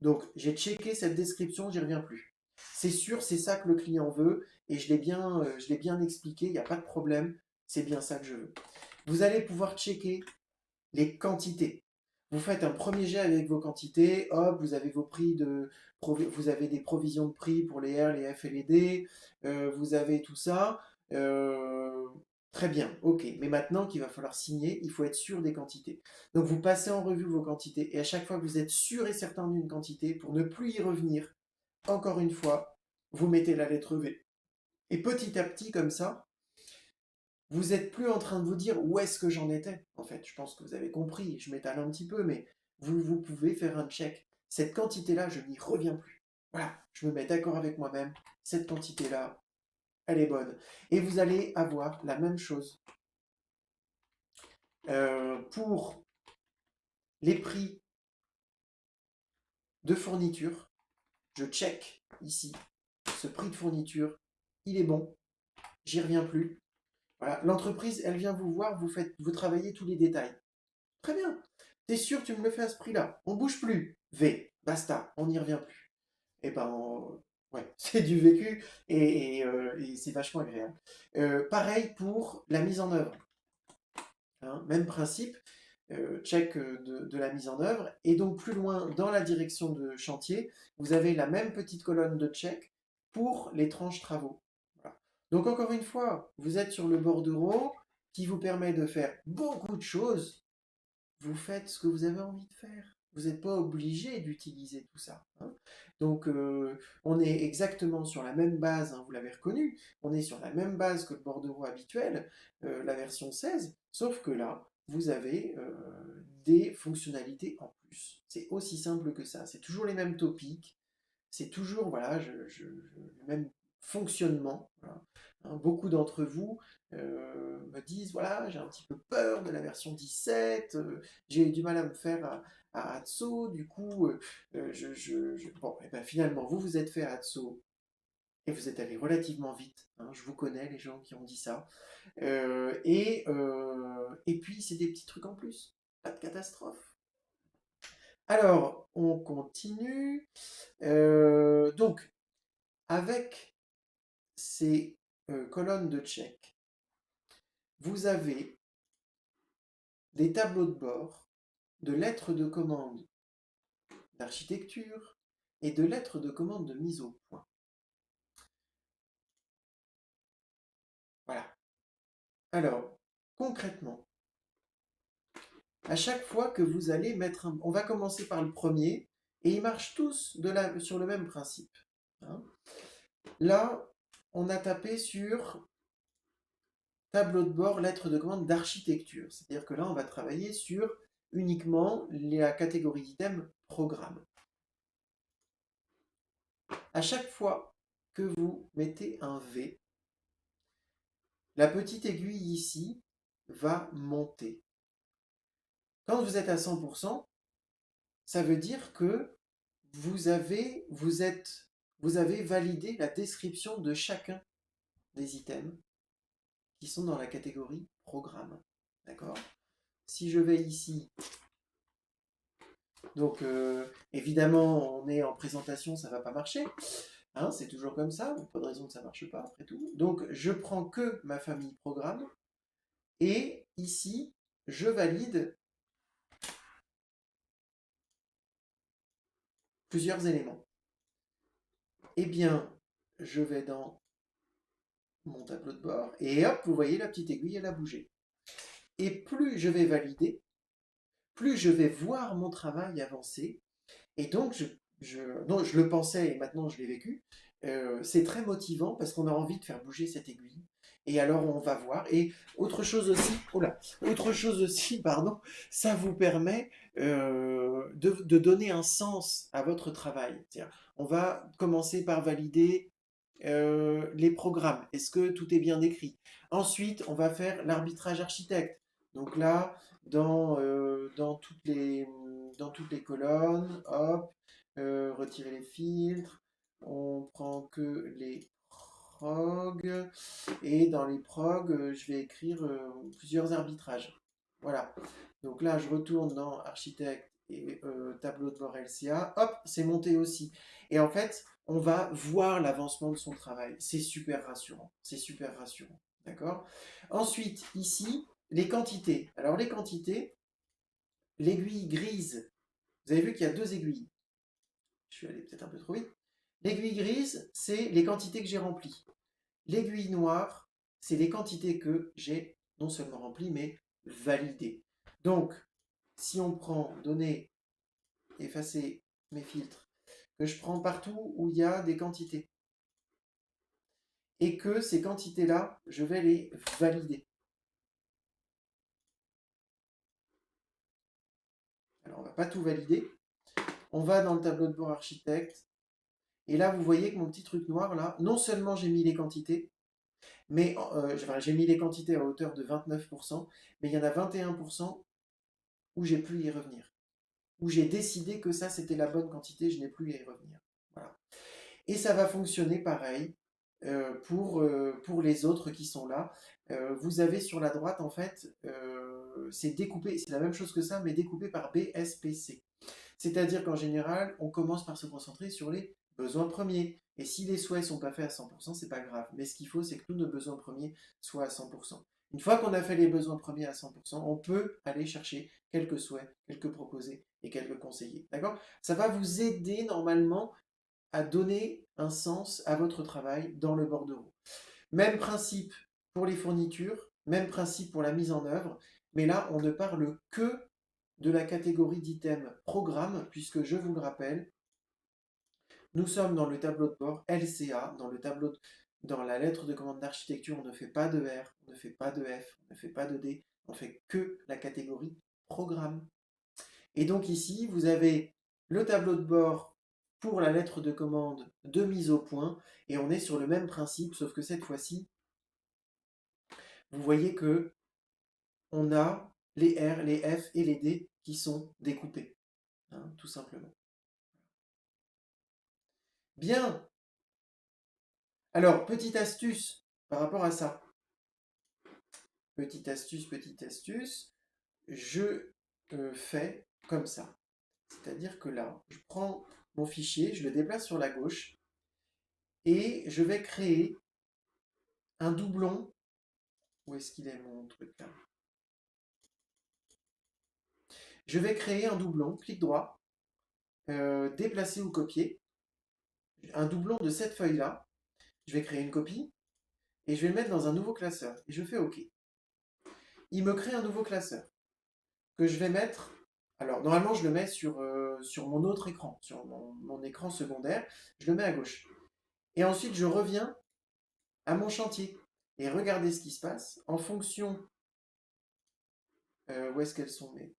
Donc j'ai checké cette description, j'y reviens plus. C'est sûr, c'est ça que le client veut et je l'ai bien expliqué, il n'y a pas de problème, c'est bien ça que je veux. Vous allez pouvoir checker les quantités. Vous faites un premier jet avec vos quantités, hop, vous avez vos prix vous avez des provisions de prix pour les R, les F et les D, vous avez tout ça. euh, Très bien, ok. Mais maintenant qu'il va falloir signer, il faut être sûr des quantités. Donc vous passez en revue vos quantités et à chaque fois que vous êtes sûr et certain d'une quantité, pour ne plus y revenir, encore une fois, vous mettez la lettre V. Et petit à petit, comme ça, vous n'êtes plus en train de vous dire où est-ce que j'en étais. En fait, je pense que vous avez compris, je m'étale un petit peu, mais vous pouvez faire un check. Cette quantité-là, je n'y reviens plus. Voilà, je me mets d'accord avec moi-même. Cette quantité-là, elle est bonne. Et vous allez avoir la même chose pour les prix de fourniture. Je check ici. Ce prix de fourniture, il est bon. J'y reviens plus. Voilà, l'entreprise, elle vient vous voir, vous travaillez tous les détails. Très bien. T'es sûr, tu me le fais à ce prix-là. On bouge plus. V, basta, on n'y revient plus. Et ben, ouais, c'est du vécu et c'est vachement agréable. Pareil pour la mise en œuvre. Hein, même principe, check de la mise en œuvre. Et donc plus loin, dans la direction de chantier, vous avez la même petite colonne de check pour les tranches travaux. Voilà. Donc encore une fois, vous êtes sur le bordereau qui vous permet de faire beaucoup de choses. Vous faites ce que vous avez envie de faire. Vous n'êtes pas obligé d'utiliser tout ça. Hein. Donc, on est exactement sur la même base, hein, vous l'avez reconnu, on est sur la même base que le bordereau habituel, la version 16, sauf que là, vous avez des fonctionnalités en plus. C'est aussi simple que ça. C'est toujours les mêmes topics, c'est toujours voilà, le même fonctionnement. Voilà. Hein, beaucoup d'entre vous me disent, voilà, j'ai un petit peu peur de la version 17, j'ai eu du mal à me faire à Atso, du coup, bon, et ben finalement, vous vous êtes fait à Atso, et vous êtes allé relativement vite, hein, je vous connais, les gens qui ont dit ça, et puis c'est des petits trucs en plus, pas de catastrophe. Alors, on continue. Donc, avec ces colonnes de check, vous avez des tableaux de bord de lettres de commande d'architecture et de lettres de commande de mise au point. Voilà. Alors, concrètement, à chaque fois que vous allez mettre un... On va commencer par le premier, et ils marchent tous sur le même principe. Hein. Là, on a tapé sur tableau de bord, lettre de commande d'architecture. C'est-à-dire que là, on va travailler sur uniquement la catégorie d'item programme. À chaque fois que vous mettez un V, la petite aiguille ici va monter. Quand vous êtes à 100%, ça veut dire que vous avez validé la description de chacun des items qui sont dans la catégorie programme. D'accord? Si je vais ici, donc évidemment on est en présentation, ça ne va pas marcher. Hein, c'est toujours comme ça, pas de raison que ça ne marche pas après tout. Donc je prends que ma famille programme et ici je valide plusieurs éléments. Eh bien, je vais dans mon tableau de bord et hop, vous voyez la petite aiguille, elle a bougé. Et plus je vais valider, plus je vais voir mon travail avancer. Et donc, non, je le pensais et maintenant je l'ai vécu. C'est très motivant parce qu'on a envie de faire bouger cette aiguille. Et alors on va voir. Et autre chose aussi, pardon, ça vous permet de donner un sens à votre travail. On va commencer par valider les programmes. Est-ce que tout est bien décrit? Ensuite, on va faire l'arbitrage architecte. Donc là, dans toutes les colonnes, hop, retirer les filtres, on prend que les progs, et dans les progs, je vais écrire plusieurs arbitrages. Voilà. Donc là, je retourne dans architecte et tableau de bord LCA, hop, c'est monté aussi. Et en fait, on va voir l'avancement de son travail. C'est super rassurant. C'est super rassurant. D'accord? Ensuite, ici, les quantités. Alors, les quantités, l'aiguille grise, vous avez vu qu'il y a deux aiguilles. Je suis allé peut-être un peu trop vite. L'aiguille grise, c'est les quantités que j'ai remplies. L'aiguille noire, c'est les quantités que j'ai non seulement remplies, mais validées. Donc, si on prend donner, effacer mes filtres, que je prends partout où il y a des quantités, et que ces quantités-là, je vais les valider. Alors, on ne va pas tout valider. On va dans le tableau de bord architecte. Et là, vous voyez que mon petit truc noir, là, non seulement j'ai mis les quantités, mais j'ai mis les quantités à hauteur de 29%, mais il y en a 21% où j'ai plus y revenir. Où j'ai décidé que ça, c'était la bonne quantité, je n'ai plus à y revenir. Voilà. Et ça va fonctionner pareil pour les autres qui sont là. Vous avez sur la droite, en fait, c'est découpé, c'est la même chose que ça, mais découpé par BSPC. C'est-à-dire qu'en général, on commence par se concentrer sur les besoins premiers. Et si les souhaits ne sont pas faits à 100%, c'est pas grave. Mais ce qu'il faut, c'est que tous nos besoins premiers soient à 100%. Une fois qu'on a fait les besoins premiers à 100%, on peut aller chercher quelques souhaits, quelques proposés et quelques conseillers. D'accord? Ça va vous aider normalement à donner un sens à votre travail dans le bordereau. Même principe pour les fournitures, même principe pour la mise en œuvre, mais là, on ne parle que de la catégorie d'items programme, puisque je vous le rappelle, nous sommes dans le tableau de bord LCA, dans la lettre de commande d'architecture, on ne fait pas de R, on ne fait pas de F, on ne fait pas de D, on fait que la catégorie programme. Et donc ici, vous avez le tableau de bord pour la lettre de commande de mise au point, et on est sur le même principe, sauf que cette fois-ci, vous voyez que on a les R, les F et les D qui sont découpés, hein, tout simplement. Bien. Alors, petite astuce par rapport à ça. Petite astuce, je fais comme ça. C'est-à-dire que là, je prends mon fichier, je le déplace sur la gauche et je vais créer un doublon. Où est-ce qu'il est mon truc là? Je vais créer un doublon, clic droit, déplacer ou copier. Un doublon de cette feuille-là. Je vais créer une copie et je vais le mettre dans un nouveau classeur. Et je fais OK. Il me crée un nouveau classeur que je vais mettre. Alors, normalement, je le mets sur mon autre écran, sur mon écran secondaire. Je le mets à gauche. Et ensuite, je reviens à mon chantier. Et regardez ce qui se passe. En fonction, où est-ce qu'elles sont mes...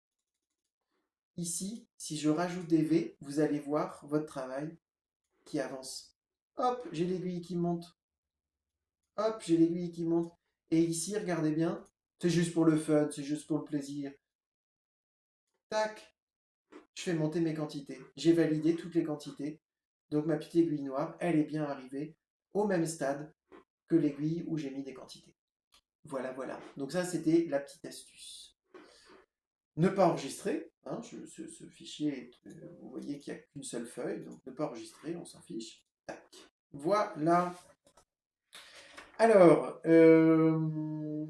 Ici, si je rajoute des V, vous allez voir votre travail qui avance. Hop, j'ai l'aiguille qui monte. Hop, j'ai l'aiguille qui monte. Et ici, regardez bien, c'est juste pour le fun, c'est juste pour le plaisir. Tac, je fais monter mes quantités. J'ai validé toutes les quantités. Donc ma petite aiguille noire, elle est bien arrivée au même stade que l'aiguille où j'ai mis des quantités. Voilà, voilà. Donc ça, c'était la petite astuce. Ne pas enregistrer, hein, ce fichier, vous voyez qu'il n'y a qu'une seule feuille, donc ne pas enregistrer, on s'en fiche. Tac. Voilà. Alors, vous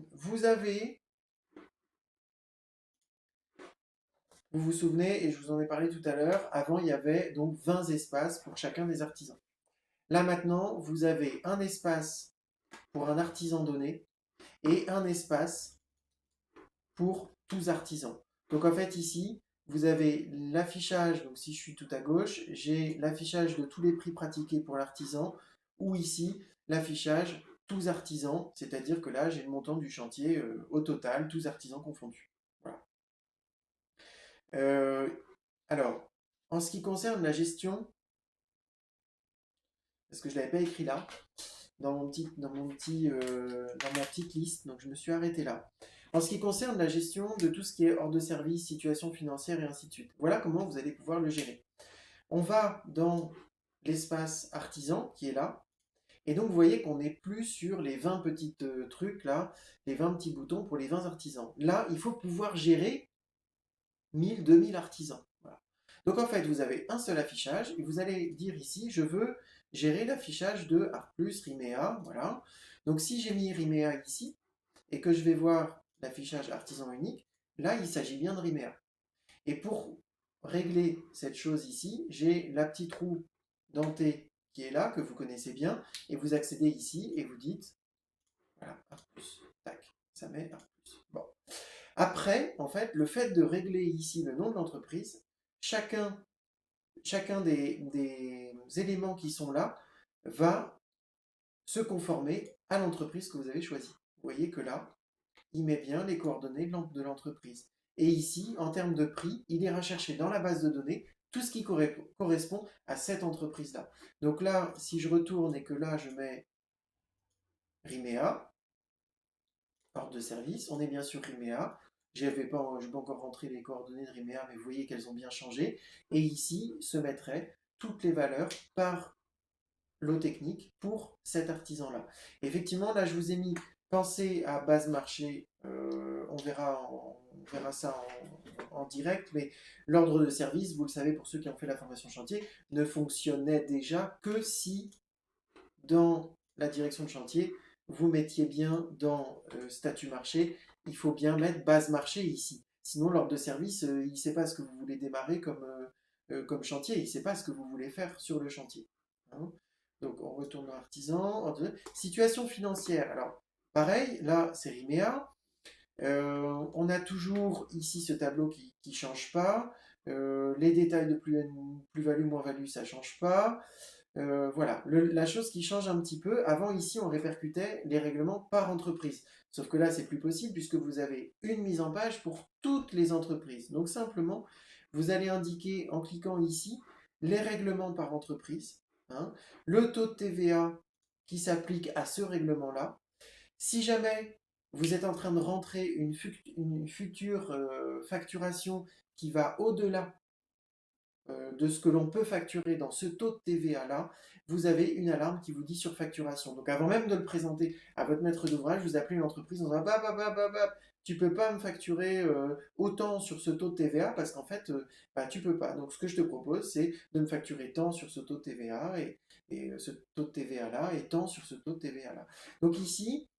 vous souvenez, et je vous en ai parlé tout à l'heure, avant il y avait donc 20 espaces pour chacun des artisans. Là maintenant, vous avez un espace pour un artisan donné et un espace pour tous artisans. Donc en fait ici, vous avez l'affichage, donc si je suis tout à gauche, j'ai l'affichage de tous les prix pratiqués pour l'artisan, ou ici, l'affichage tous artisans, c'est-à-dire que là, j'ai le montant du chantier au total, tous artisans confondus. Voilà. Euh, alors, en ce qui concerne la gestion, parce que je ne l'avais pas écrit là, dans ma petite liste, donc je me suis arrêté là. En ce qui concerne la gestion de tout ce qui est hors de service, situation financière et ainsi de suite, voilà comment vous allez pouvoir le gérer. On va dans l'espace artisan qui est là, et donc vous voyez qu'on n'est plus sur les 20 petits trucs là, les 20 petits boutons pour les 20 artisans. Là, il faut pouvoir gérer 1000, 2000 artisans. Voilà. Donc en fait, vous avez un seul affichage et vous allez dire ici, je veux gérer l'affichage de Art+, Rimea, voilà. Donc si j'ai mis Rimea ici et que je vais voir l'affichage artisan unique, là il s'agit bien de Rimea. Et pour régler cette chose ici, j'ai la petite roue dentée qui est là, que vous connaissez bien, et vous accédez ici et vous dites, voilà, Art+, tac, ça met Art+. Bon. Après, en fait, le fait de régler ici le nom de l'entreprise, chacun des éléments qui sont là va se conformer à l'entreprise que vous avez choisie. Vous voyez que là, il met bien les coordonnées de l'entreprise. Et ici, en termes de prix, il ira chercher dans la base de données tout ce qui correspond à cette entreprise-là. Donc là, si je retourne et que là, je mets Rimea, hors de service, on est bien sur Rimea. Je n'ai pas encore rentré les coordonnées de Rimea, mais vous voyez qu'elles ont bien changé. Et ici se mettraient toutes les valeurs par lot technique pour cet artisan-là. Effectivement, là, je vous ai mis pensez à base marché, on verra ça en direct, mais l'ordre de service, vous le savez pour ceux qui ont fait la formation chantier, ne fonctionnait déjà que si dans la direction de chantier, vous mettiez bien dans statut marché, il faut bien mettre base marché ici. Sinon, l'ordre de service, il ne sait pas ce que vous voulez démarrer comme chantier, il ne sait pas ce que vous voulez faire sur le chantier. Hein. Donc, on retourne à artisan. Situation financière. Alors, pareil, là, c'est Rimea. On a toujours ici ce tableau qui ne change pas. Les détails de plus-value, moins-value, ça ne change pas. Voilà, la chose qui change un petit peu, avant ici on répercutait les règlements par entreprise. Sauf que là c'est plus possible puisque vous avez une mise en page pour toutes les entreprises. Donc simplement, vous allez indiquer en cliquant ici les règlements par entreprise, hein, le taux de TVA qui s'applique à ce règlement-là. Si jamais vous êtes en train de rentrer une future facturation qui va au-delà de ce que l'on peut facturer dans ce taux de TVA-là, vous avez une alarme qui vous dit surfacturation. Donc avant même de le présenter à votre maître d'ouvrage, vous appelez l'entreprise en disant tu peux pas me facturer autant sur ce taux de TVA parce qu'en fait, tu peux pas. Donc ce que je te propose, c'est de me facturer tant sur ce taux de TVA et ce taux de TVA-là et tant sur ce taux de TVA-là. Donc ici,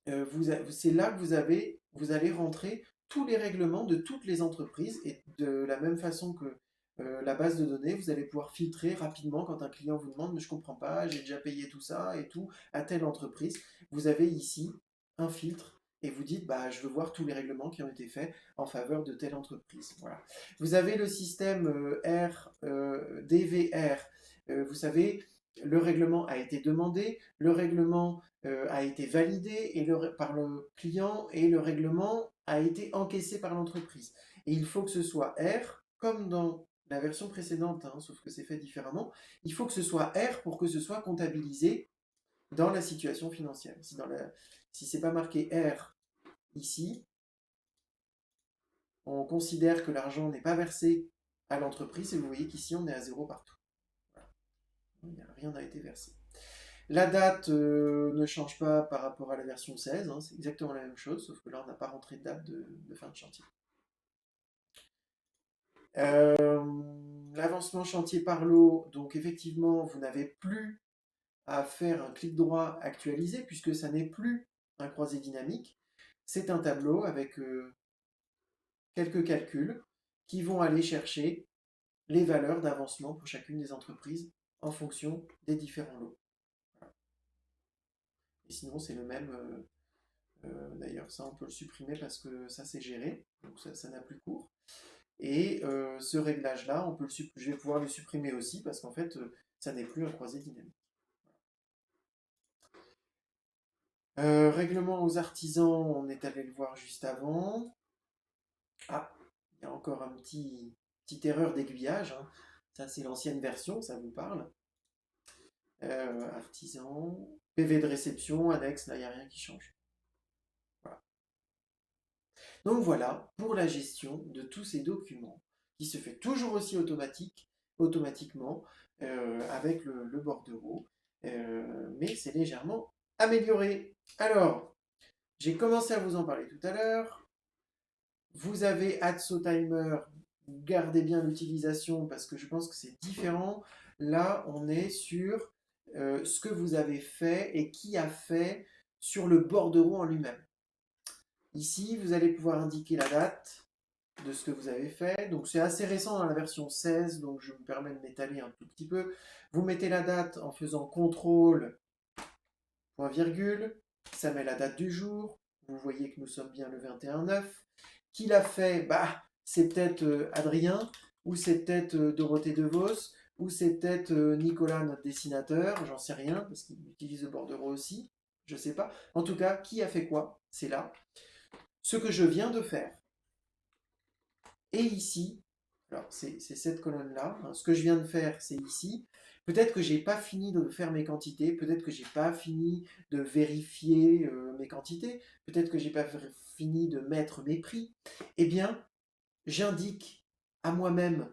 c'est là que vous allez rentrer tous les règlements de toutes les entreprises et de la même façon que la base de données, vous allez pouvoir filtrer rapidement quand un client vous demande mais je comprends pas, j'ai déjà payé tout ça et tout à telle entreprise. Vous avez ici un filtre et vous dites bah je veux voir tous les règlements qui ont été faits en faveur de telle entreprise. Voilà. Vous avez le système DVR. Vous savez, le règlement a été demandé, le règlement a été validé par le client et le règlement a été encaissé par l'entreprise. Et il faut que ce soit R, comme dans la version précédente, hein, sauf que c'est fait différemment, il faut que ce soit R pour que ce soit comptabilisé dans la situation financière. Si ce n'est pas marqué R ici, on considère que l'argent n'est pas versé à l'entreprise et vous voyez qu'ici on est à zéro partout. Voilà. Rien n'a été versé. La date ne change pas par rapport à la version 16, hein, c'est exactement la même chose, sauf que là on n'a pas rentré de date de fin de chantier. L'avancement chantier par lot, donc effectivement vous n'avez plus à faire un clic droit actualisé puisque ça n'est plus un croisé dynamique, c'est un tableau avec quelques calculs qui vont aller chercher les valeurs d'avancement pour chacune des entreprises en fonction des différents lots. Voilà. Et sinon, c'est le même. D'ailleurs, ça, on peut le supprimer parce que ça, c'est géré, donc ça n'a plus cours. Et ce réglage-là, je vais pouvoir le supprimer aussi parce qu'en fait, ça n'est plus un croisé dynamique. Règlement aux artisans, on est allé le voir juste avant. Ah, il y a encore petite erreur d'aiguillage, hein. Ça, c'est l'ancienne version, ça vous parle. Artisan, PV de réception, annexe, là, il n'y a rien qui change. Voilà. Donc voilà, pour la gestion de tous ces documents, qui se fait toujours aussi automatiquement, avec le bordereau, mais c'est légèrement amélioré. Alors, j'ai commencé à vous en parler tout à l'heure. Vous avez Atso Timer, gardez bien l'utilisation parce que je pense que c'est différent. Là, on est sur ce que vous avez fait et qui a fait sur le bordereau en lui-même. Ici, vous allez pouvoir indiquer la date de ce que vous avez fait. Donc c'est assez récent dans la version 16, donc je me permets de m'étaler un tout petit peu. Vous mettez la date en faisant CTRL, point virgule, ça met la date du jour. Vous voyez que nous sommes bien le 21/9. Qui l'a fait? Bah, c'est peut-être Adrien, ou c'est peut-être Dorothée DeVos, ou c'est peut-être Nicolas, notre dessinateur, j'en sais rien, parce qu'il utilise le bordereau aussi, je sais pas. En tout cas, qui a fait quoi? C'est là. Ce que je viens de faire. Et ici, alors c'est cette colonne-là, hein, ce que je viens de faire, c'est ici. Peut-être que j'ai pas fini de faire mes quantités, peut-être que j'ai pas fini de vérifier mes quantités, peut-être que j'ai pas fini de mettre mes prix. Eh bien, j'indique à moi-même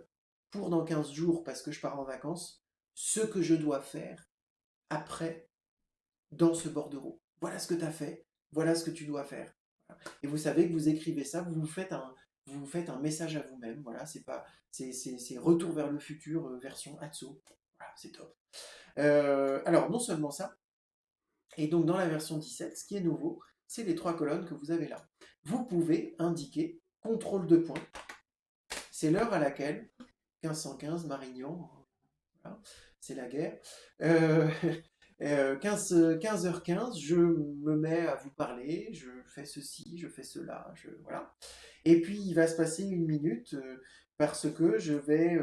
pour dans 15 jours, parce que je pars en vacances, ce que je dois faire après dans ce bordereau. Voilà ce que tu as fait, voilà ce que tu dois faire. Voilà. Et vous savez que vous écrivez ça, vous faites un message à vous-même. Voilà, c'est retour vers le futur version Atso. Voilà, c'est top. Alors, non seulement ça, et donc dans la version 17, ce qui est nouveau, c'est les trois colonnes que vous avez là. Vous pouvez indiquer contrôle de points. C'est l'heure à laquelle 1515 Marignan, voilà, c'est la guerre. 15h15, je me mets à vous parler, je fais ceci, je fais cela, voilà. Et puis il va se passer une minute parce que je vais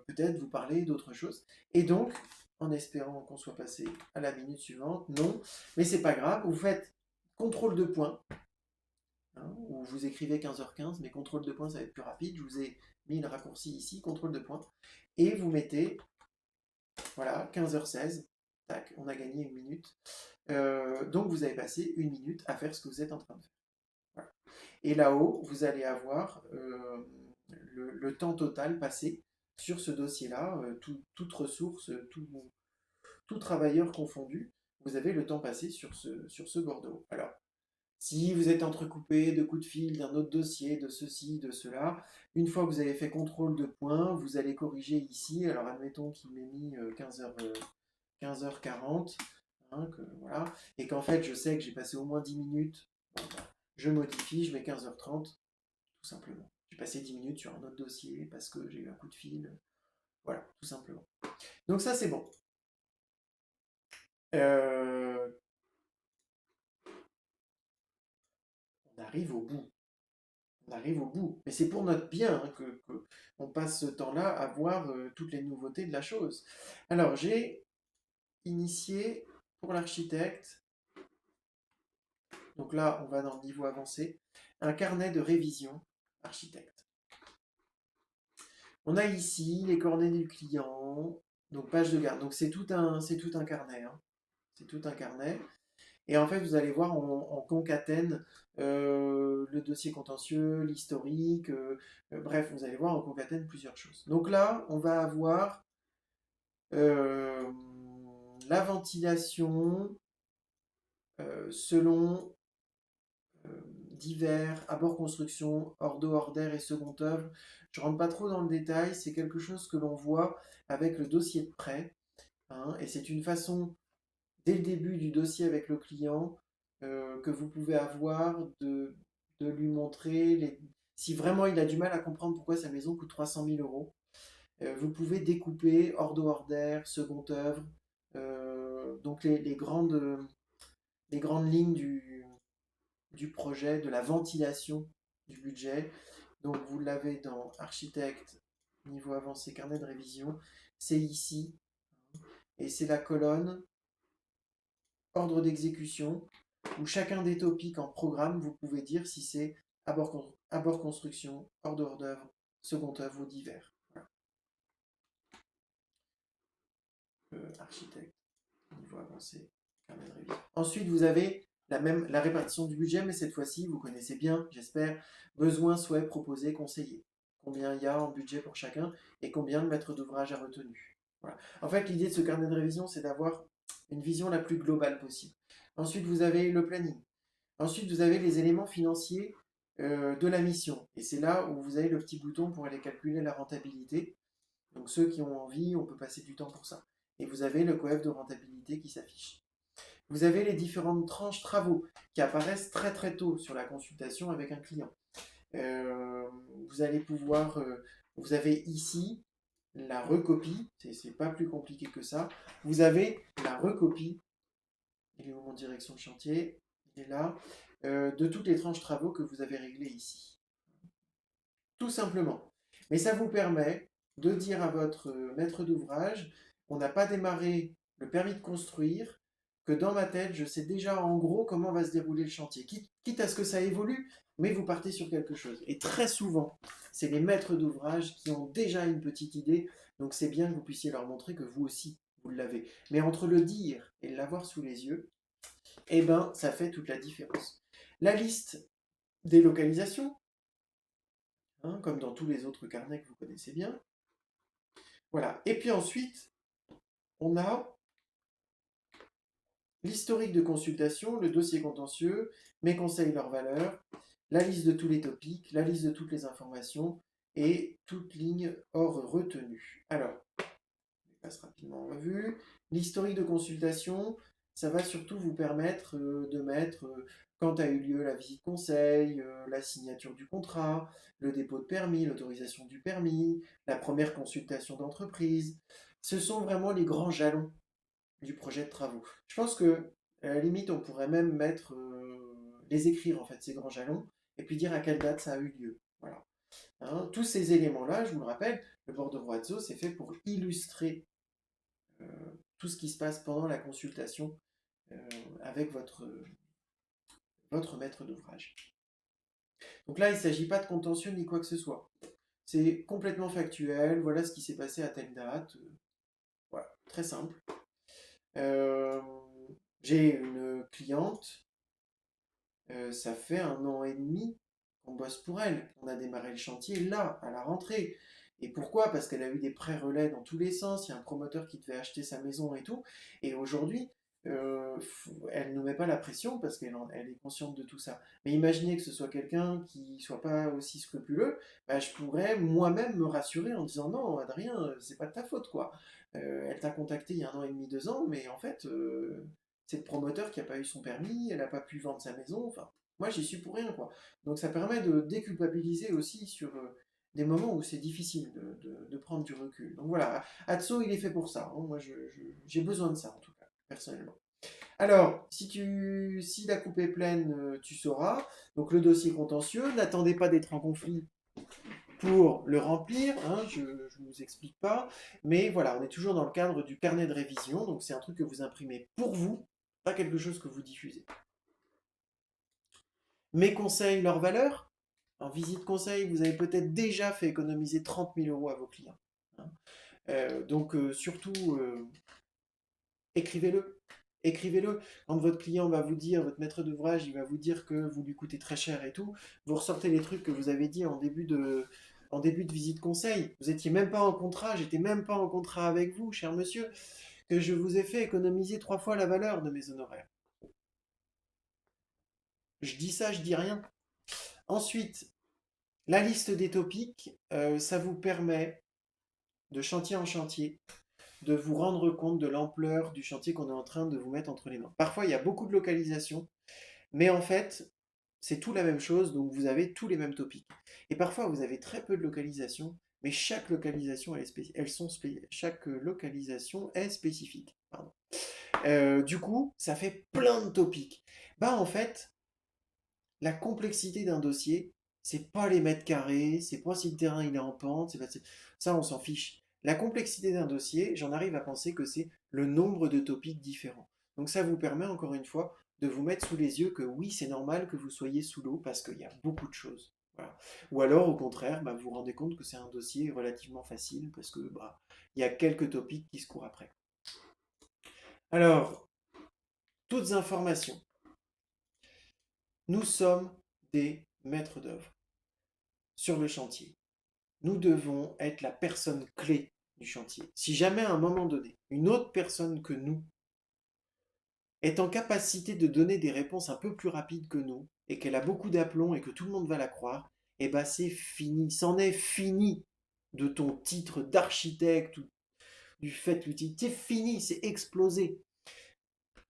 peut-être vous parler d'autre chose. Et donc, en espérant qu'on soit passé à la minute suivante, non, mais c'est pas grave, vous faites contrôle de points, hein, ou vous écrivez 15h15, mais contrôle de points ça va être plus rapide, je vous ai mis le raccourci ici, contrôle de points, et vous mettez, voilà, 15h16, tac, on a gagné une minute. Donc vous avez passé une minute à faire ce que vous êtes en train de faire. Voilà. Et là-haut, vous allez avoir le temps total passé sur ce dossier-là, toute ressource, tout travailleur confondu, vous avez le temps passé sur ce bordereau. Alors, si vous êtes entrecoupé de coups de fil d'un autre dossier, de ceci, de cela, une fois que vous avez fait contrôle de points, vous allez corriger ici. Alors, admettons qu'il m'ait mis 15h40, hein, voilà, et qu'en fait, je sais que j'ai passé au moins 10 minutes. Bon, bah, je modifie, je mets 15h30, tout simplement. J'ai passé 10 minutes sur un autre dossier parce que j'ai eu un coup de fil. Voilà, tout simplement. Donc ça, c'est bon. Euh, on arrive au bout. On arrive au bout. Mais c'est pour notre bien hein, qu'on passe ce temps-là à voir toutes les nouveautés de la chose. Alors, j'ai initié pour l'architecte. Donc là, on va dans le niveau avancé. Un carnet de révision architecte. On a ici les coordonnées du client, donc page de garde. Donc c'est tout un carnet, hein. C'est tout un carnet. Et en fait, vous allez voir, on concatène le dossier contentieux, l'historique, bref, vous allez voir, on concatène plusieurs choses. Donc là, on va avoir euh, la ventilation selon divers, abord construction, hors d'eau, hors d'air et second œuvre. Je rentre pas trop dans le détail, c'est quelque chose que l'on voit avec le dossier de prêt, hein, et c'est une façon, dès le début du dossier avec le client, que vous pouvez avoir de lui montrer, si vraiment il a du mal à comprendre pourquoi sa maison coûte 300 000 euros, vous pouvez découper hors d'eau, hors d'air, second œuvre, donc les grandes lignes du projet, de la ventilation du budget. Donc vous l'avez dans architecte, niveau avancé, carnet de révision. C'est ici. Et c'est la colonne ordre d'exécution, où chacun des topics en programme, vous pouvez dire si c'est abord construction, ordre d'œuvre, second œuvre ou divers. Voilà. Architecte, niveau avancé, carnet de révision. Ensuite, vous avez la répartition du budget, mais cette fois-ci, vous connaissez bien, j'espère, besoin, souhait, proposé, conseillé. Combien il y a en budget pour chacun et combien le maître d'ouvrage a retenu. Voilà. En fait, l'idée de ce carnet de révision, c'est d'avoir une vision la plus globale possible. Ensuite, vous avez le planning. Ensuite, vous avez les éléments financiers de la mission. Et c'est là où vous avez le petit bouton pour aller calculer la rentabilité. Donc ceux qui ont envie, on peut passer du temps pour ça. Et vous avez le coef de rentabilité qui s'affiche. Vous avez les différentes tranches travaux qui apparaissent très très tôt sur la consultation avec un client. Vous allez pouvoir, vous avez ici la recopie, c'est pas plus compliqué que ça. Vous avez la recopie, il est où mon direction de chantier? Il est là, de toutes les tranches travaux que vous avez réglées ici. Tout simplement. Mais ça vous permet de dire à votre maître d'ouvrage, on n'a pas démarré le permis de construire, que dans ma tête, je sais déjà en gros comment va se dérouler le chantier. Quitte à ce que ça évolue, mais vous partez sur quelque chose. Et très souvent, c'est les maîtres d'ouvrage qui ont déjà une petite idée, donc c'est bien que vous puissiez leur montrer que vous aussi, vous l'avez. Mais entre le dire et l'avoir sous les yeux, eh ben, ça fait toute la différence. La liste des localisations, hein, comme dans tous les autres carnets que vous connaissez bien. Voilà. Et puis ensuite, on a l'historique de consultation, le dossier contentieux, mes conseils, leurs valeurs, la liste de tous les topics, la liste de toutes les informations et toute ligne hors retenue. Alors, je passe rapidement en revue. L'historique de consultation, ça va surtout vous permettre de mettre quand a eu lieu la visite conseil, la signature du contrat, le dépôt de permis, l'autorisation du permis, la première consultation d'entreprise. Ce sont vraiment les grands jalons du projet de travaux. Je pense que, à la limite, on pourrait même mettre, les écrire en fait, ces grands jalons, et puis dire à quelle date ça a eu lieu. Voilà. Hein, tous ces éléments-là, je vous le rappelle, le bordereau c'est fait pour illustrer tout ce qui se passe pendant la consultation avec votre maître d'ouvrage. Donc là, il ne s'agit pas de contentieux ni quoi que ce soit. C'est complètement factuel, voilà ce qui s'est passé à telle date. Voilà, très simple. J'ai une cliente, ça fait 1 an et demi qu'on bosse pour elle. On a démarré le chantier là, à la rentrée. Et pourquoi? Parce qu'elle a eu des prêts relais dans tous les sens, il y a un promoteur qui devait acheter sa maison et tout. Et aujourd'hui, elle ne nous met pas la pression parce qu'elle est consciente de tout ça. Mais imaginez que ce soit quelqu'un qui soit pas aussi scrupuleux, bah, je pourrais moi-même me rassurer en disant non, Adrien, c'est pas de ta faute quoi. Elle t'a contacté il y a 1 an et demi, 2 ans, mais en fait, c'est le promoteur qui n'a pas eu son permis, elle n'a pas pu vendre sa maison, enfin, moi j'y suis pour rien quoi. Donc ça permet de déculpabiliser aussi sur des moments où c'est difficile de prendre du recul. Donc voilà, Atso il est fait pour ça, hein. Moi j'ai besoin de ça en tout cas, personnellement. Alors, si la coupe est pleine, tu sauras. Donc le dossier contentieux, n'attendez pas d'être en conflit pour le remplir, hein, je ne vous explique pas, mais voilà, on est toujours dans le cadre du carnet de révision, donc c'est un truc que vous imprimez pour vous, pas quelque chose que vous diffusez. Mes conseils, leur valeur. En visite conseil, vous avez peut-être déjà fait économiser 30 000 euros à vos clients, hein. Donc surtout, écrivez-le. Écrivez-le. Quand votre client va vous dire, votre maître d'ouvrage, il va vous dire que vous lui coûtez très cher et tout, vous ressortez les trucs que vous avez dit en début de visite conseil. Vous n'étiez même pas en contrat, j'étais même pas en contrat avec vous, cher monsieur, que je vous ai fait économiser 3 fois la valeur de mes honoraires. Je dis ça, je dis rien. Ensuite, la liste des topics, ça vous permet, de chantier en chantier, de vous rendre compte de l'ampleur du chantier qu'on est en train de vous mettre entre les mains. Parfois, il y a beaucoup de localisations, mais en fait, c'est tout la même chose, donc vous avez tous les mêmes topics. Et parfois, vous avez très peu de localisations, mais chaque localisation, chaque localisation est spécifique. Pardon. Du coup, ça fait plein de topics. Bah, en fait, la complexité d'un dossier, c'est pas les mètres carrés, c'est pas si le terrain il est en pente, ça on s'en fiche. La complexité d'un dossier, j'en arrive à penser que c'est le nombre de topics différents. Donc ça vous permet encore une fois de vous mettre sous les yeux que oui, c'est normal que vous soyez sous l'eau parce qu'il y a beaucoup de choses. Voilà. Ou alors au contraire, bah, vous vous rendez compte que c'est un dossier relativement facile parce que bah, il y a quelques topics qui se courent après. Alors, toutes informations. Nous sommes des maîtres d'œuvre sur le chantier. Nous devons être la personne clé du chantier. Si jamais à un moment donné, une autre personne que nous est en capacité de donner des réponses un peu plus rapides que nous, et qu'elle a beaucoup d'aplomb et que tout le monde va la croire, eh ben c'est fini, c'en est fini de ton titre d'architecte ou du fait que c'est fini, c'est explosé.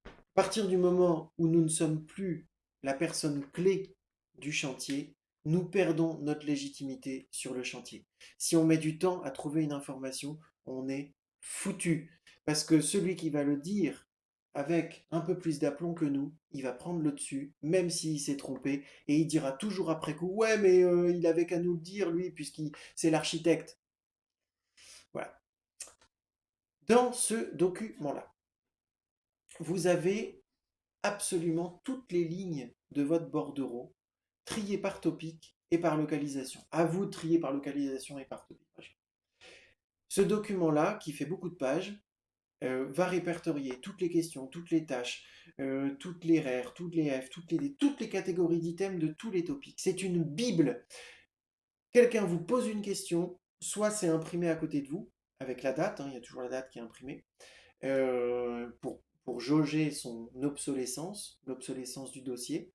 À partir du moment où nous ne sommes plus la personne clé du chantier, nous perdons notre légitimité sur le chantier. Si on met du temps à trouver une information, on est foutu. Parce que celui qui va le dire avec un peu plus d'aplomb que nous, il va prendre le dessus, même s'il s'est trompé, et il dira toujours après coup, ouais, mais il avait qu'à nous le dire, lui, puisqu'il c'est l'architecte. Voilà. Dans ce document-là, vous avez absolument toutes les lignes de votre bordereau, triées par topic et par localisation. À vous de trier par localisation et par topic. Ce document-là, qui fait beaucoup de pages, va répertorier toutes les questions, toutes les tâches, toutes les RER, toutes les F, toutes les catégories d'items de tous les topics. C'est une bible. Quelqu'un vous pose une question, soit c'est imprimé à côté de vous, avec la date, hein, il y a toujours la date qui est imprimée, pour jauger son obsolescence, l'obsolescence du dossier.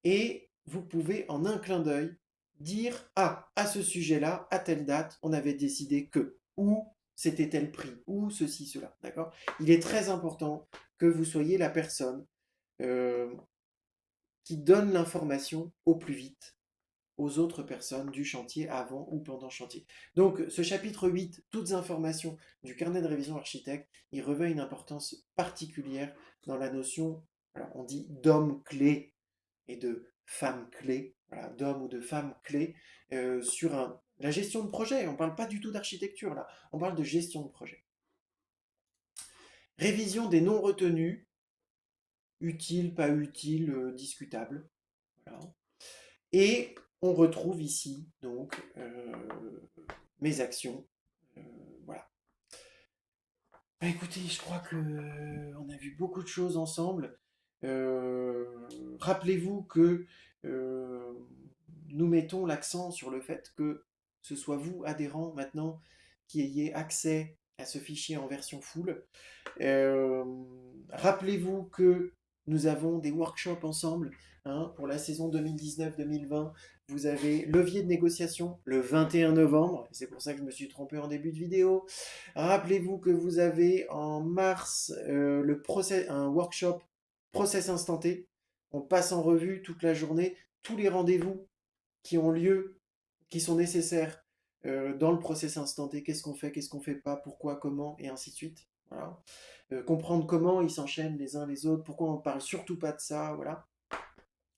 Et vous pouvez en un clin d'œil dire ah, à ce sujet-là, à telle date, on avait décidé que, ou c'était tel prix, ou ceci, cela. D'accord. Il est très important que vous soyez la personne euh, qui donne l'information au plus vite aux autres personnes du chantier avant ou pendant le chantier. Donc ce chapitre 8, toutes informations du carnet de révision architecte, il revêt une importance particulière dans la notion, alors on dit d'homme clé et de femme clé, voilà, d'homme ou de femme clé, sur la gestion de projet. On ne parle pas du tout d'architecture là, on parle de gestion de projet. Révision des non retenus, utile, pas utile, discutable. Voilà. Et on retrouve ici donc mes actions. Euh, voilà. Bah, écoutez, je crois que on a vu beaucoup de choses ensemble. Euh, Rappelez-vous que euh, nous mettons l'accent sur le fait que ce soit vous, adhérents, maintenant, qui ayez accès à ce fichier en version full. Euh, Rappelez-vous que nous avons des workshops ensemble, hein, pour la saison 2019-2020. Vous avez levier de négociation le 21 novembre. C'est pour ça que je me suis trompé en début de vidéo. Rappelez-vous que vous avez en mars un workshop process instanté. On passe en revue toute la journée tous les rendez-vous qui ont lieu, qui sont nécessaires dans le process instanté. Qu'est-ce qu'on fait pas, pourquoi, comment, et ainsi de suite. Voilà. Comprendre comment ils s'enchaînent les uns les autres, pourquoi on ne parle surtout pas de ça, voilà,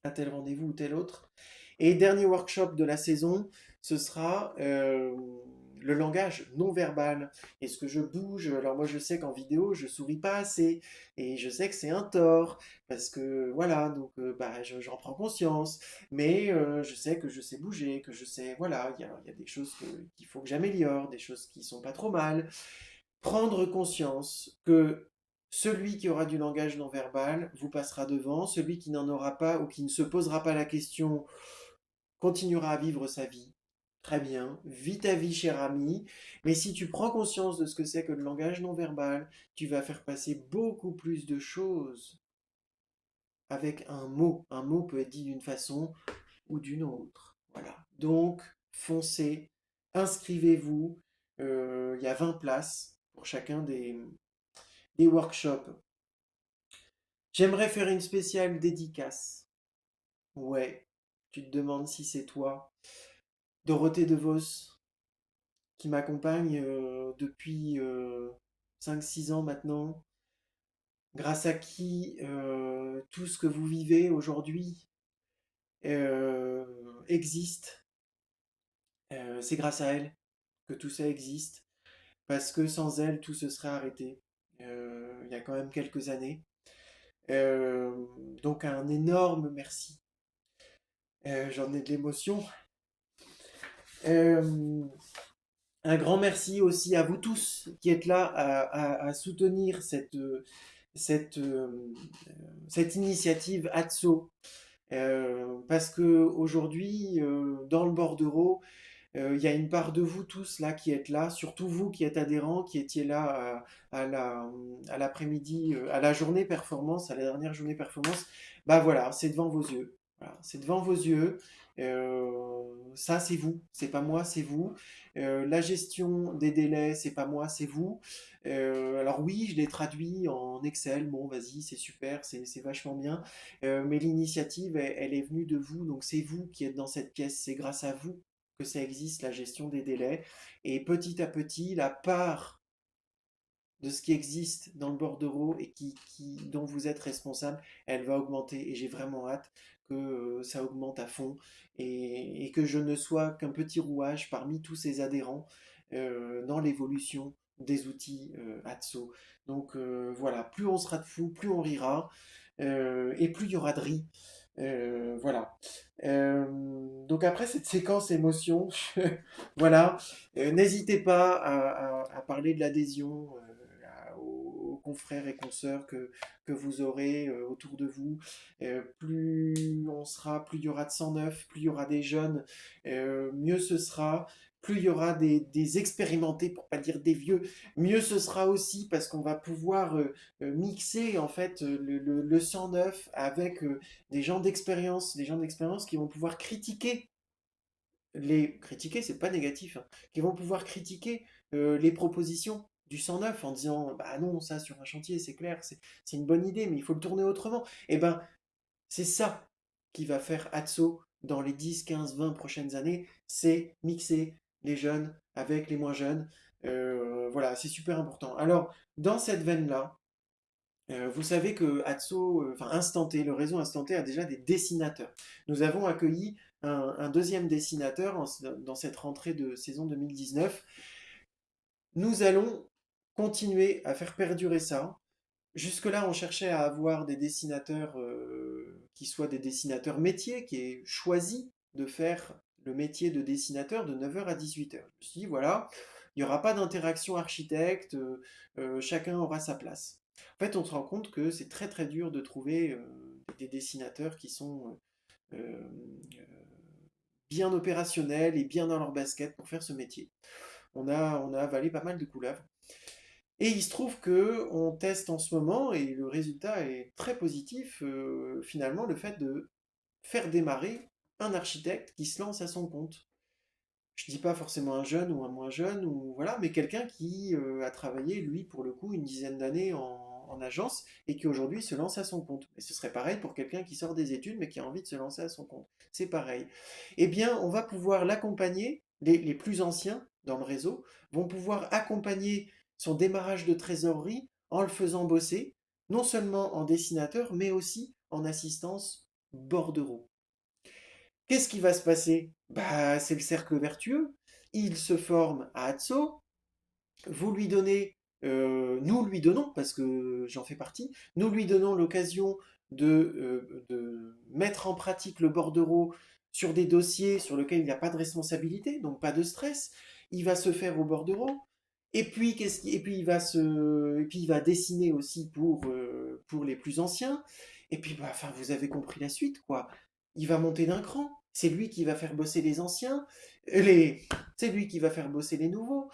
un tel rendez-vous ou tel autre. Et dernier workshop de la saison, ce sera le langage non verbal. Est-ce que je bouge? Alors moi je sais qu'en vidéo je souris pas assez et je sais que c'est un tort parce que voilà, donc bah, j'en prends conscience, mais je sais que je sais bouger, que je sais, voilà, il y a des choses qu'il faut que j'améliore, des choses qui sont pas trop mal. Prendre conscience que celui qui aura du langage non verbal vous passera devant, celui qui n'en aura pas ou qui ne se posera pas la question continuera à vivre sa vie. Très bien, vis ta vie, cher ami, mais si tu prends conscience de ce que c'est que le langage non verbal, tu vas faire passer beaucoup plus de choses avec un mot. Un mot peut être dit d'une façon ou d'une autre. Voilà. Donc, foncez, inscrivez-vous. Il y a 20 places pour chacun des workshops. J'aimerais faire une spéciale dédicace. Ouais, tu te demandes si c'est toi. Dorothée DeVos, qui m'accompagne depuis 5-6 ans maintenant, grâce à qui tout ce que vous vivez aujourd'hui euh, existe. C'est grâce à elle que tout ça existe, parce que sans elle, tout se serait arrêté il y a quand même quelques années. Euh, donc un énorme merci. J'en ai de l'émotion. Euh, un grand merci aussi à vous tous qui êtes là à soutenir cette, euh, cette initiative ATSO. Parce que aujourd'hui, dans le bordereau, il y a une part de vous tous là qui êtes là, surtout vous qui êtes adhérents, qui étiez là à l'après-midi, à la journée performance, à la dernière journée performance. Bah voilà, c'est devant vos yeux. Voilà, c'est devant vos yeux. Ça, c'est vous. C'est pas moi, c'est vous. La gestion des délais, c'est pas moi, c'est vous. Alors oui, je l'ai traduit en Excel. Bon, vas-y, c'est super, c'est vachement bien. Mais l'initiative, elle est venue de vous. Donc c'est vous qui êtes dans cette pièce. C'est grâce à vous que ça existe, la gestion des délais. Et petit à petit, la part de ce qui existe dans le bordereau et dont vous êtes responsable, elle va augmenter. Et j'ai vraiment hâte que ça augmente à fond et que je ne sois qu'un petit rouage parmi tous ces adhérents dans l'évolution des outils ATSO. Donc voilà, plus on sera de fous, plus on rira et plus il y aura de riz. Voilà. Donc après cette séquence émotion, voilà, n'hésitez pas à parler de l'adhésion aux confrères et consoeurs que vous aurez autour de vous. Plus on sera, plus il y aura de sang neuf, plus il y aura des jeunes, mieux ce sera. Plus il y aura des expérimentés, pour pas dire des vieux, mieux ce sera aussi parce qu'on va pouvoir mixer en fait le sang neuf avec des gens d'expérience qui vont pouvoir critiquer, c'est pas négatif, hein, qui vont pouvoir critiquer les propositions du 109 en disant bah non, ça sur un chantier, c'est clair, c'est une bonne idée, mais il faut le tourner autrement. Et ben, c'est ça qui va faire ATSO dans les 10, 15, 20 prochaines années, c'est mixer les jeunes avec les moins jeunes. Voilà, c'est super important. Alors, dans cette veine-là, vous savez que Atso, enfin Instant T, le réseau Instant T a déjà des dessinateurs. Nous avons accueilli un deuxième dessinateur dans cette rentrée de saison 2019. Nous allons continuer à faire perdurer ça. Jusque-là, on cherchait à avoir des dessinateurs qui soient des dessinateurs métiers, qui aient choisi de faire le métier de dessinateur de 9h à 18h. Je me suis dit, voilà, il n'y aura pas d'interaction architecte, chacun aura sa place. En fait, on se rend compte que c'est très très dur de trouver des dessinateurs qui sont euh, bien opérationnels et bien dans leur basket pour faire ce métier. On a avalé pas mal de couleuvres. Et il se trouve que on teste en ce moment, et le résultat est très positif, finalement, le fait de faire démarrer un architecte qui se lance à son compte. Je dis pas forcément un jeune ou un moins jeune, ou voilà, mais quelqu'un qui a travaillé, lui, pour le coup, une dizaine d'années en agence, et qui aujourd'hui se lance à son compte. Et ce serait pareil pour quelqu'un qui sort des études, mais qui a envie de se lancer à son compte. C'est pareil. Eh bien, on va pouvoir l'accompagner, les plus anciens dans le réseau, vont pouvoir accompagner son démarrage de trésorerie en le faisant bosser, non seulement en dessinateur, mais aussi en assistance bordereau. Qu'est-ce qui va se passer? Bah, c'est le cercle vertueux. Il se forme à Atso, vous lui donnez, nous lui donnons, parce que j'en fais partie, nous lui donnons l'occasion de mettre en pratique le bordereau sur des dossiers sur lesquels il n'y a pas de responsabilité, donc pas de stress. Il va se faire au bordereau. Et puis, et puis et puis il va dessiner aussi pour les plus anciens. Et puis, bah, enfin, vous avez compris la suite, quoi. Il va monter d'un cran. C'est lui qui va faire bosser les anciens, c'est lui qui va faire bosser les nouveaux.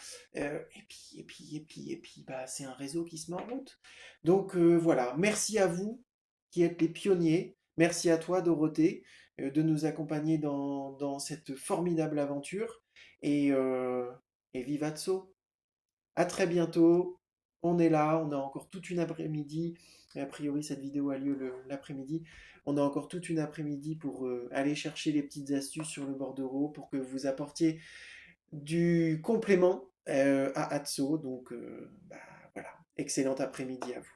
Bah, c'est un réseau qui se met en route. Donc voilà, merci à vous qui êtes les pionniers. Merci à toi, Dorothée, de nous accompagner dans cette formidable aventure. Et, euh, et Vivatso. À très bientôt. On est là, on a encore toute une après-midi. A priori, cette vidéo a lieu l'après-midi. On a encore toute une après-midi pour aller chercher les petites astuces sur le bordereau pour que vous apportiez du complément à Atso. Donc, bah, voilà. Excellent après-midi à vous.